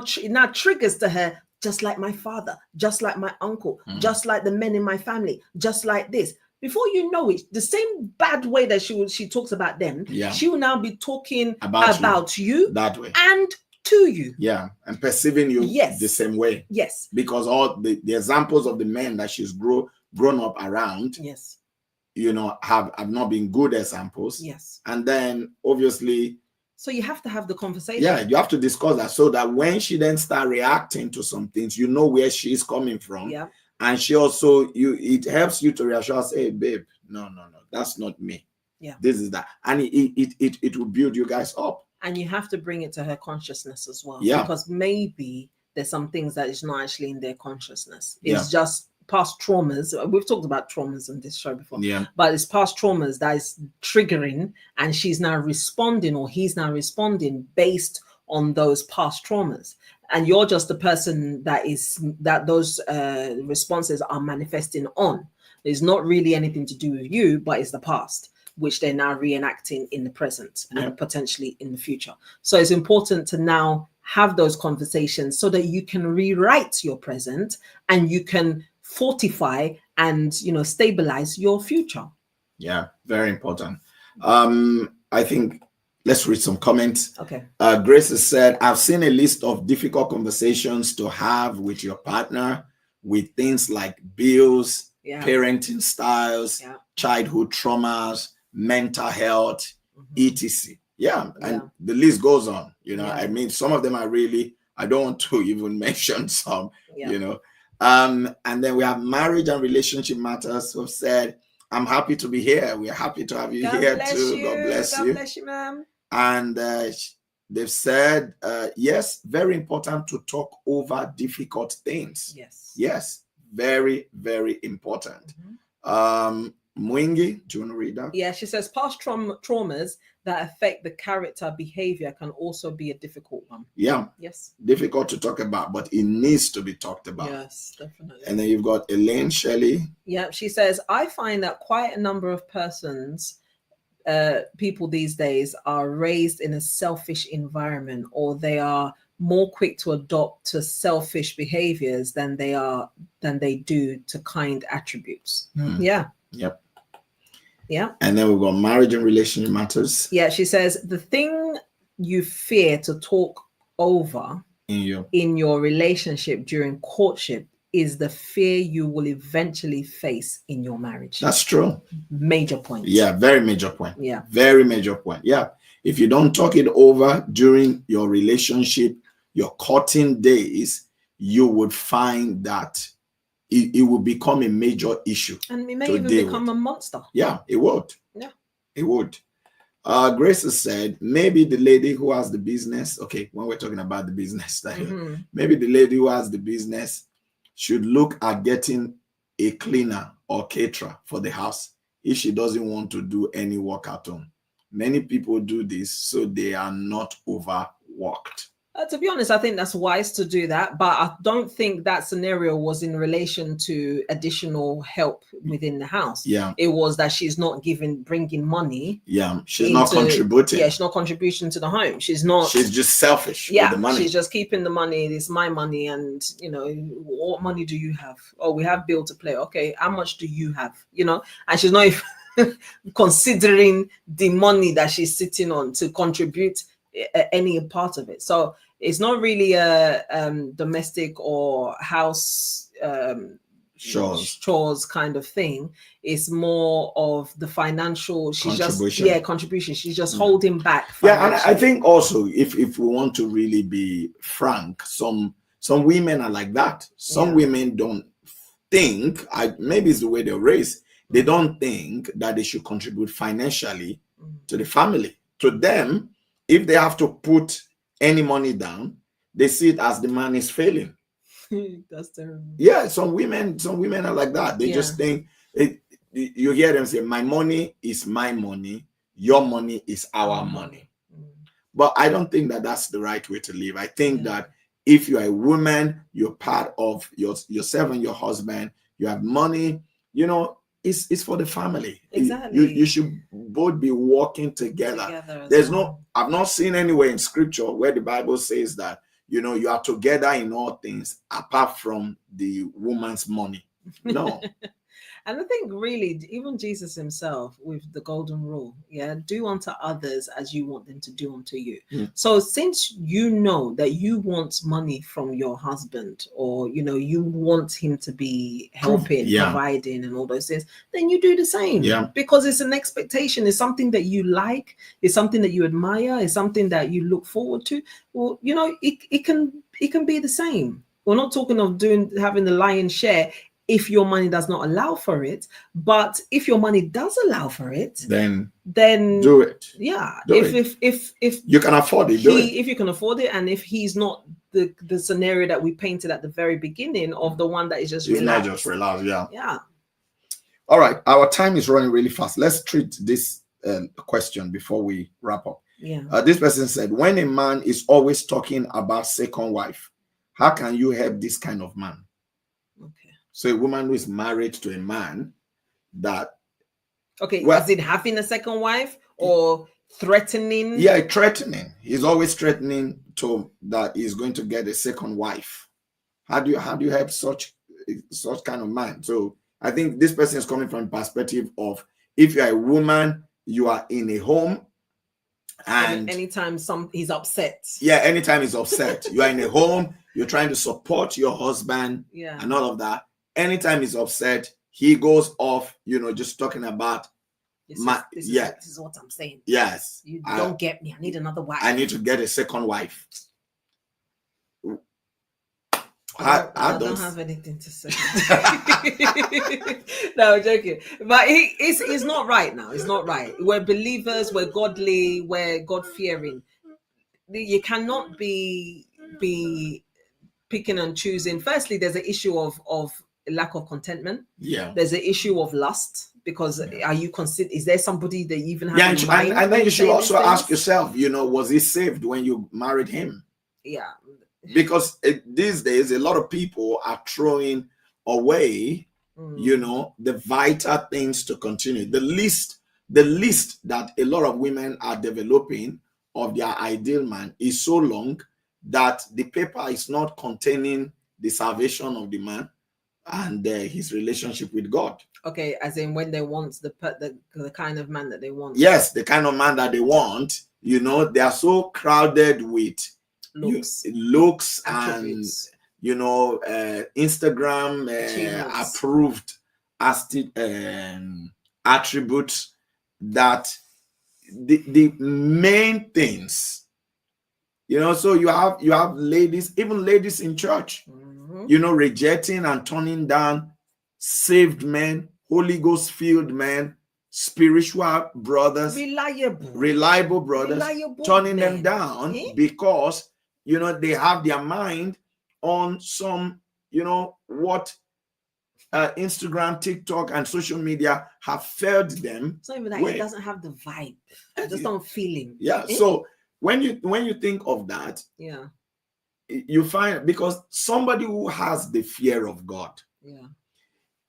S2: triggers to her, just like my father, just like my uncle, just like the men in my family, just like this. Before you know it, the same bad way that she talks about them, she will now be talking about you
S1: that way
S2: and to you.
S1: Yeah, and perceiving you the same way.
S2: Yes.
S1: Because all the examples of the men that she's grown up around, have not been good examples.
S2: Yes.
S1: And then obviously,
S2: so you have to have the conversation.
S1: Yeah, you have to discuss that, so that when she then start reacting to some things, you know where she's coming from.
S2: Yeah.
S1: And she also, it helps you to reassure, say, hey, babe, no, that's not me.
S2: Yeah.
S1: This is that. And it will build you guys up.
S2: And you have to bring it to her consciousness as well.
S1: Yeah.
S2: Because maybe there's some things that is not actually in their consciousness. It's just past traumas. We've talked about traumas on this show before.
S1: Yeah.
S2: But it's past traumas that is triggering, and she's now responding, or he's now responding based on those past traumas. And you're just the person that those responses are manifesting on. There's not really anything to do with you, but it's the past, which they're now reenacting in the present and potentially in the future. So it's important to now have those conversations so that you can rewrite your present and you can fortify and stabilize your future.
S1: Yeah, very important. I think let's read some comments.
S2: Okay.
S1: Grace has said, I've seen a list of difficult conversations to have with your partner with things like bills, parenting styles, childhood traumas, mental health, etc. Yeah, and the list goes on. I mean, some of them are really, I don't want to even mention some, and then we have marriage and relationship matters who have said, I'm happy to be here. We're happy to have you here too. God bless you.
S2: God bless you, ma'am.
S1: And they've said, yes, very important to talk over difficult things. Yes, very, very important. Mwingi, do you want to read that?
S2: Yeah, she says past traumas that affect the character behavior can also be a difficult one.
S1: Yeah.
S2: Yes.
S1: Difficult to talk about, but it needs to be talked about.
S2: Yes, definitely.
S1: And then you've got Elaine Shelley.
S2: Yeah, she says, I find that quite a number of people these days are raised in a selfish environment, or they are more quick to adopt to selfish behaviors than they do to kind attributes. Yeah.
S1: Yep.
S2: Yeah.
S1: And then we've got marriage and relationship matters.
S2: Yeah, she says the thing you fear to talk over in your relationship during courtship is the fear you will eventually face in your marriage.
S1: That's true.
S2: Major point.
S1: Yeah, very major point.
S2: Yeah.
S1: Very major point. Yeah. If you don't talk it over during your relationship, your courting days, you would find that it will become a major issue.
S2: And it may even become a monster.
S1: Yeah, it would.
S2: Yeah.
S1: It would. Grace has said, maybe the lady who has the business, okay, when we're talking about the business, maybe the lady who has the business should look at getting a cleaner or caterer for the house if she doesn't want to do any work at home. Many people do this so they are not overworked.
S2: To be honest, I think that's wise to do that, but I don't think that scenario was in relation to additional help within the house.
S1: Yeah,
S2: it was that she's not bringing money.
S1: Yeah, she's not contributing.
S2: Yeah, she's not contributing to the home. She's
S1: just selfish. Yeah, with the money.
S2: She's just keeping the money. It's my money, and what money do you have? Oh, we have bill to pay. Okay, how much do you have? And she's not even considering the money that she's sitting on to contribute any part of it. So it's not really a domestic or house chores kind of thing. It's more of the financial. She's contribution. She's just holding back.
S1: Yeah, and I think also if we want to really be frank, some women are like that. Some women don't think, maybe it's the way they're raised, they don't think that they should contribute financially to the family. To them, if they have to put any money down, they see it as the man is failing.
S2: That's terrible.
S1: Yeah, some women are like that. They just think you hear them say, my money is my money, your money is our money. But I don't think that that's the right way to live. I think that if you're a woman, you're part of yourself and your husband, you have money, it's for the family.
S2: Exactly.
S1: You should both be working together. I've not seen anywhere in scripture where the Bible says that, you are together in all things apart from the woman's money. No.
S2: And I think really, even Jesus himself with the golden rule, do unto others as you want them to do unto you. So since you know that you want money from your husband, or you want him to be helping, providing and all those things, then you do the same. Because it's an expectation. It's something that you like. It's something that you admire. It's something that you look forward to. Well, it can be the same. We're not talking of having the lion's share if your money does not allow for it, but if your money does allow for it,
S1: then
S2: do it. Yeah. If
S1: you can afford it,
S2: if you can afford it, and if he's not the scenario that we painted at the very beginning of the one that is just relaxed.
S1: Not just relaxed.
S2: Yeah.
S1: All right, our time is running really fast. Let's treat this question before we wrap up. This person said, when a man is always talking about second wife, how can you help this kind of man? So a woman who is married to a man that...
S2: is it having a second wife or threatening?
S1: Yeah, threatening. He's always threatening that he's going to get a second wife. How do you help such kind of man? So I think this person is coming from a perspective of, if you're a woman, you are in a home, and
S2: anytime he's upset.
S1: Yeah, anytime he's upset. You are in a home, you're trying to support your husband and all of that. Anytime he's upset, he goes off, just talking about
S2: this is what I'm saying.
S1: Yes.
S2: You don't get me. I need another wife.
S1: I need to get a second wife.
S2: I don't have anything to say. No, I'm joking. But it's not right now. It's not right. We're believers, we're godly, we're God-fearing. you cannot be picking and choosing. Firstly, there's an issue of lack of contentment.
S1: Yeah.
S2: There's an issue of lust, because are you is there somebody that you even have in
S1: and,
S2: mind?
S1: and then you should also
S2: these
S1: ask
S2: things?
S1: yourself, was he saved when you married him?
S2: Yeah.
S1: Because these days a lot of people are throwing away the vital things to continue. The list that a lot of women are developing of their ideal man is so long that the paper is not containing the salvation of the man and his relationship with God.
S2: Okay, as in when they want the kind of man that they want.
S1: Yes, the kind of man that they want. They are so crowded with looks and Instagram approved attributes that the main things. So you have ladies, even ladies in church, rejecting and turning down saved men, Holy Ghost filled men, spiritual brothers, reliable brothers, turning them down because they have their mind on some what Instagram, TikTok, and social media have failed them.
S2: It's not even that he doesn't have the vibe. I just don't feel him.
S1: Yeah. So when you think of that, you find, because somebody who has the fear of God,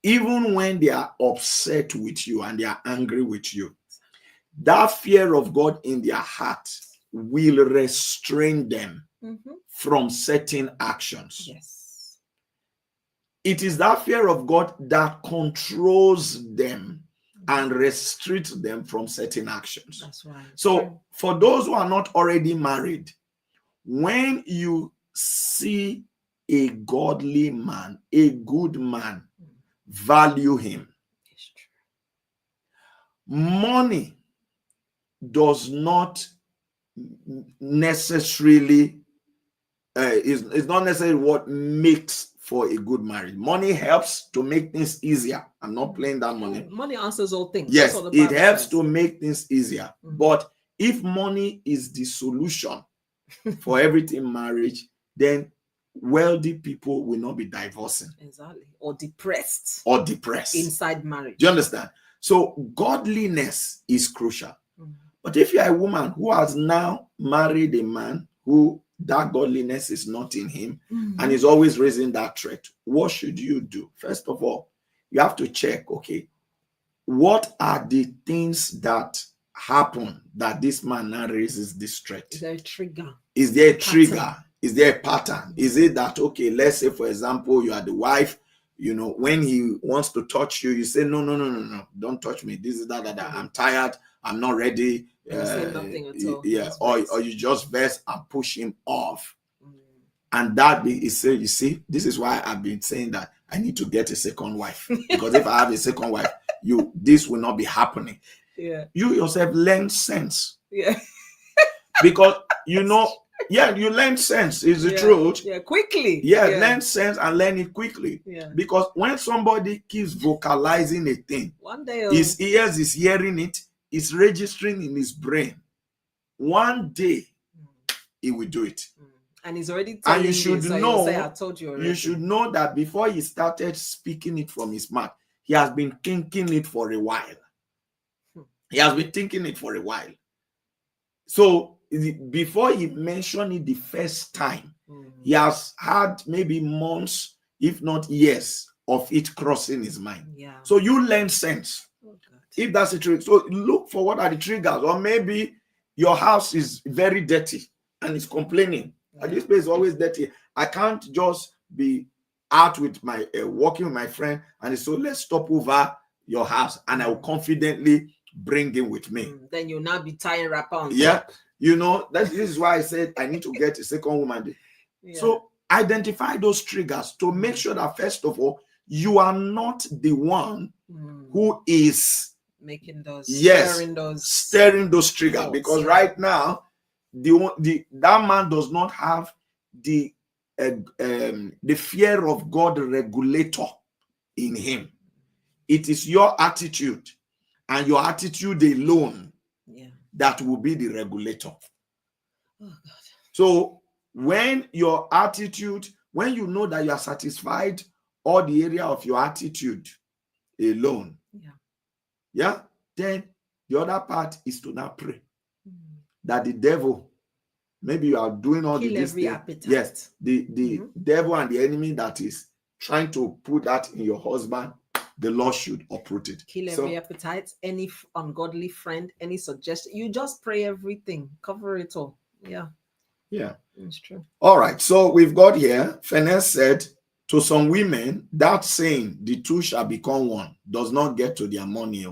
S1: even when they are upset with you and they are angry with you, that fear of God in their heart will restrain them from certain actions.
S2: Yes.
S1: It is that fear of God that controls them and restricts them from certain actions.
S2: That's right.
S1: So for those who are not already married, when you see a godly man, a good man, value him. Money does not necessarily is not necessarily what makes for a good marriage. Money helps to make things easier. I'm not playing that money.
S2: Money answers all things.
S1: Yes, it helps to make things easier. But if money is the solution for everything in marriage, then wealthy people will not be divorcing.
S2: Exactly. Or depressed. Inside marriage.
S1: Do you understand? So godliness is crucial. But if you're a woman who has now married a man who that godliness is not in him and is always raising that threat, what should you do? First of all, you have to check, okay, what are the things that happen that this man now raises this threat?
S2: Is there a trigger?
S1: Is there a trigger? Is there a pattern? Is it that, okay, let's say, for example, you are the wife, when he wants to touch you, you say, no, don't touch me. This is that. I'm tired. I'm not ready.
S2: Say nothing at all.
S1: Yeah, or you just vex and push him off. And that is, you see, this is why I've been saying that I need to get a second wife. Because if I have a second wife, this will not be happening.
S2: Yeah.
S1: You yourself learn sense.
S2: Yeah.
S1: Because you learn sense is the truth.
S2: Yeah, quickly.
S1: Learn sense and learn it quickly.
S2: Yeah.
S1: Because when somebody keeps vocalizing a thing,
S2: one day
S1: his ears is hearing it, it's registering in his brain. One day he will do it.
S2: And he's already telling you. And you should know. I told you already.
S1: You should know that before he started speaking it from his mouth, he has been thinking it for a while. He has been thinking it for a while. So before he mentioned it the first time, he has had maybe months, if not years, of it crossing his mind.
S2: Yeah.
S1: So you learn sense. If that's the truth. So look for what are the triggers. Or maybe your house is very dirty and it's complaining. And this place is always dirty. I can't just be out with my walking with my friend and so let's stop over your house and I will confidently bring him with me.
S2: Then you'll now be tying wrapper on
S1: top. This is why I said I need to get a second woman. Yeah. So identify those triggers to make sure that first of all, you are not the one who is
S2: making those
S1: stirring those triggers thoughts, because right now that man does not have the fear of God regulator in him. It is your attitude and your attitude alone that will be the regulator.
S2: Oh God.
S1: So when your attitude, when you know that you are satisfied all the area of your attitude alone, yeah, then the other part is to now pray that the devil, maybe you are doing all
S2: Kill
S1: this
S2: every
S1: thing.
S2: appetite.
S1: Yes, the devil and the enemy that is trying to put that in your husband, the Lord should uproot it.
S2: Kill every appetite, any ungodly friend, any suggestion. You just pray everything, cover it all. Yeah, it's true.
S1: All right, so we've got here, Finesse said, to some women, that saying, the two shall become one, does not get to their money.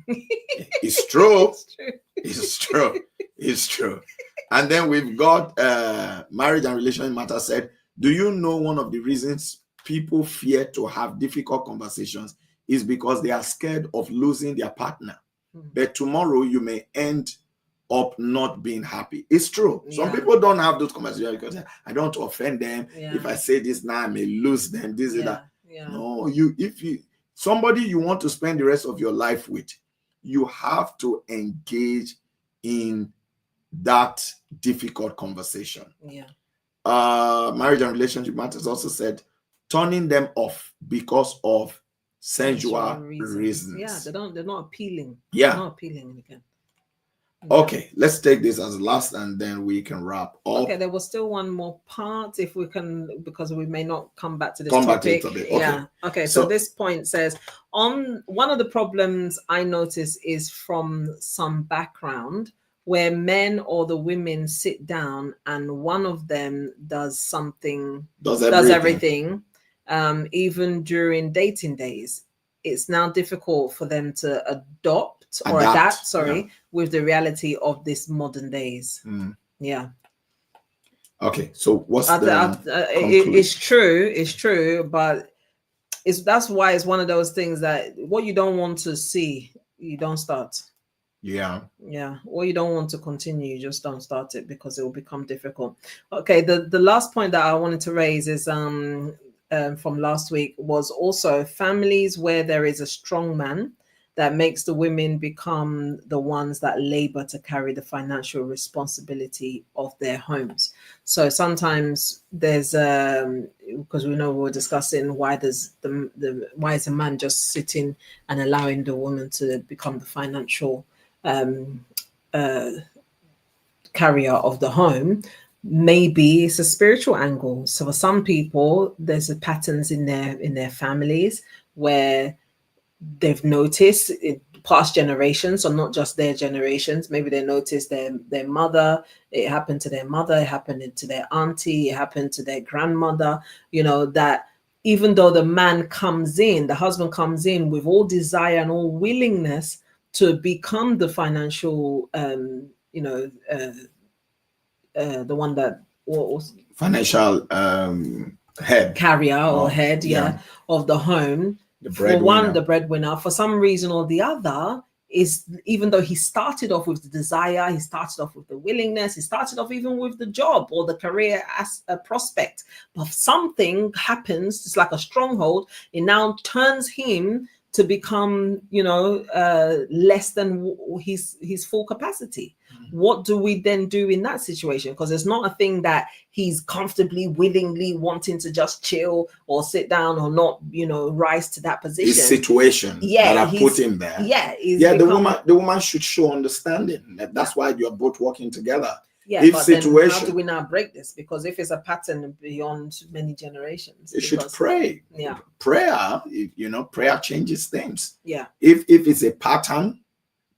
S1: It's true. It's true. It's true. And then we've got Marriage and Relationship Matter said, do you know one of the reasons people fear to have difficult conversations is because they are scared of losing their partner? But tomorrow you may end up not being happy. It's true. Some people don't have those conversations because I don't want to offend them. If I say this now, I may lose them. This is that. No, if somebody you want to spend the rest of your life with, you have to engage in that difficult conversation. Marriage and Relationship Matters also said, turning them off because of sensual reasons.
S2: Yeah, they're not appealing.
S1: Yeah.
S2: They're not appealing again.
S1: Okay, let's take this as last and then we can wrap up.
S2: Okay, there was still one more part if we can, because we may not come back to this topic.
S1: Okay.
S2: Yeah. Okay, so this point says, on one of the problems I notice is from some background where men or the women sit down and one of them does everything, even during dating days. It's now difficult for them to adapt with the reality of this modern days. Yeah.
S1: Okay, so what's
S2: it's true, but that's why it's one of those things that what you don't want to see, you don't start. Yeah. What you don't want to continue, you just don't start it because it will become difficult. Okay, the last point that I wanted to raise is from last week was also families where there is a strong man that makes the women become the ones that labor to carry the financial responsibility of their homes. So sometimes there's because we know we were discussing why why is a man just sitting and allowing the woman to become the financial carrier of the home. Maybe it's a spiritual angle. So for some people, there's patterns in their families where they've noticed in past generations, so not just their generations. Maybe they noticed their mother, it happened to their mother, it happened to their auntie, it happened to their grandmother, that even though the husband comes in with all desire and all willingness to become the financial, the one that
S1: financial head
S2: carrier or head of the home, the breadwinner, for some reason or the other, is even though he started off with the desire, he started off with the willingness, he started off even with the job or the career as a prospect, but something happens, it's like a stronghold, it now turns him to become, less than his full capacity. What do we then do in that situation? Because it's not a thing that he's comfortably, willingly wanting to just chill or sit down or not, rise to that position.
S1: His situation that I put him there. The woman should show understanding. That's why you're both working together.
S2: Yeah, but then how do we now break this? Because if it's a pattern beyond many generations,
S1: you should pray.
S2: Yeah,
S1: prayer. Prayer changes things.
S2: Yeah.
S1: If it's a pattern,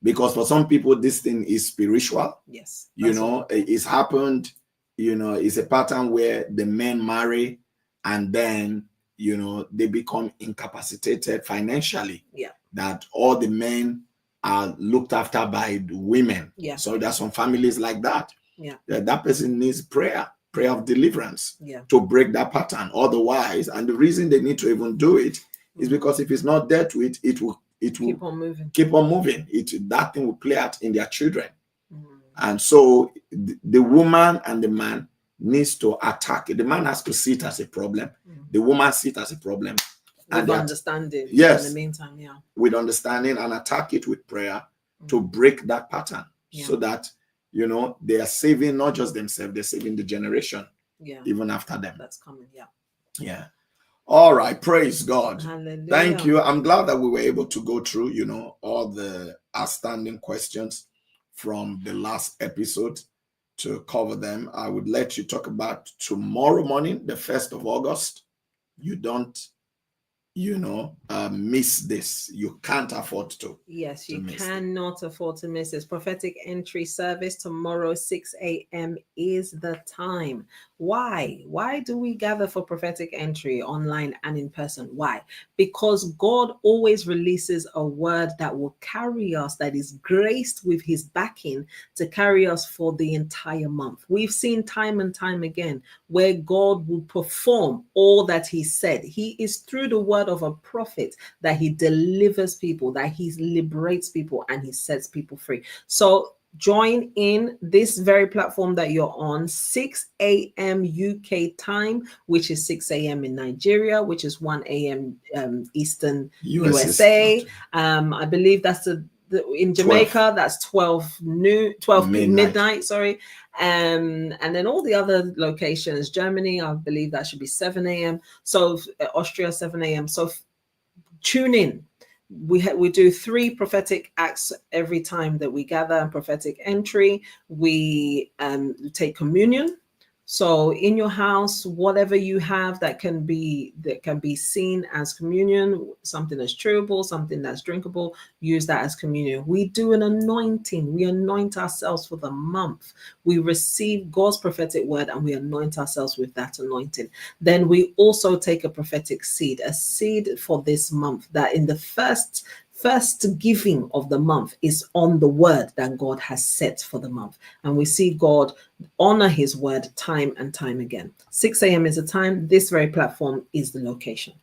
S1: because for some people this thing is spiritual.
S2: Yes.
S1: It's happened. It's a pattern where the men marry and then they become incapacitated financially.
S2: Yeah.
S1: That all the men are looked after by the women.
S2: Yeah.
S1: So there's some families like that.
S2: Yeah.
S1: That person needs prayer of deliverance
S2: to
S1: break that pattern. Otherwise, and the reason they need to even do it is because if it's not dealt with, it will keep on moving. That thing will play out in their children. And so the woman and the man needs to attack it. The man has to see it as a problem. The woman see it as a problem.
S2: With understanding.
S1: Yes.
S2: In the meantime,
S1: with understanding and attack it with prayer to break that pattern so that you know, they are saving not just themselves, they're saving the generation even after them.
S2: That's coming.
S1: Yeah. All right. Praise God.
S2: Hallelujah.
S1: Thank you. I'm glad that we were able to go through, you know, all the outstanding questions from the last episode to cover them. I would let you talk about tomorrow morning, the 1st of August. You don't, you know, miss this. You can't afford to.
S2: Yes, you cannot afford to miss this. Prophetic entry service tomorrow, 6 a.m. is the time. Why? Why do we gather for prophetic entry online and in person? Why? Because God always releases a word that will carry us, that is graced with his backing to carry us for the entire month. We've seen time and time again where God will perform all that he said. He is through the word of a prophet that he delivers people, that he liberates people, and he sets people free. So join in this very platform that you're on, 6 a.m. UK time, which is 6 a.m. in Nigeria, which is 1 a.m. Eastern USA. I believe that's in Jamaica, 12. That's 12 midnight. Sorry. And then all the other locations, Germany, I believe that should be 7 a.m. So Austria, 7 a.m. So tune in. We do 3 prophetic acts every time that we gather, and prophetic entry. We take communion. So in your house, whatever you have that can be seen as communion, something that's chewable, something that's drinkable, use that as communion. We do an anointing. We anoint ourselves for the month. We receive God's prophetic word and we anoint ourselves with that anointing. Then we also take a prophetic seed, a seed for this month, that in the first giving of the month is on the word that God has set for the month. And we see God honor his word time and time again. 6 a.m. is the time. This very platform is the location.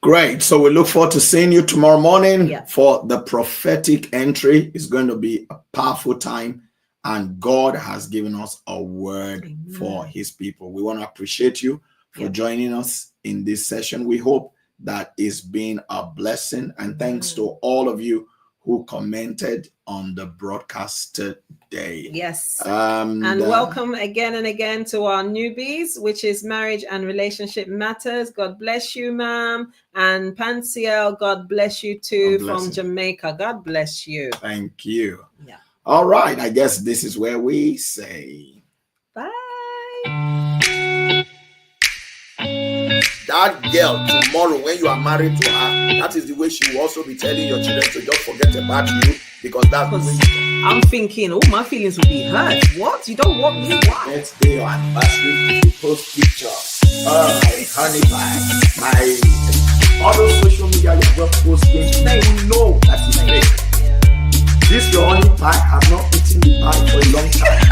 S1: Great. So we look forward to seeing you tomorrow morning for the prophetic entry. It's going to be a powerful time, and God has given us a word for his people. We want to appreciate you for joining us in this session. We hope that is being a blessing, and thanks to all of you who commented on the broadcast today.
S2: Yes. And welcome again and again to our newbies, which is Marriage and Relationship Matters. God bless you, ma'am. And Pansiel, God bless you too, from Jamaica. God bless you.
S1: Thank you. Yeah. All right. I guess this is where we say
S2: bye.
S1: That girl tomorrow, when you are married to her, that is the way she will also be telling your children to just forget about you, because that's the way
S2: I'm thinking, oh, my feelings will be hurt. What? You don't want me? Why?
S1: Next day or anniversary, you post picture. My honey pie, my all those social media you just posting, they know that is fake. This your honey pie has not eaten the pie for a long time.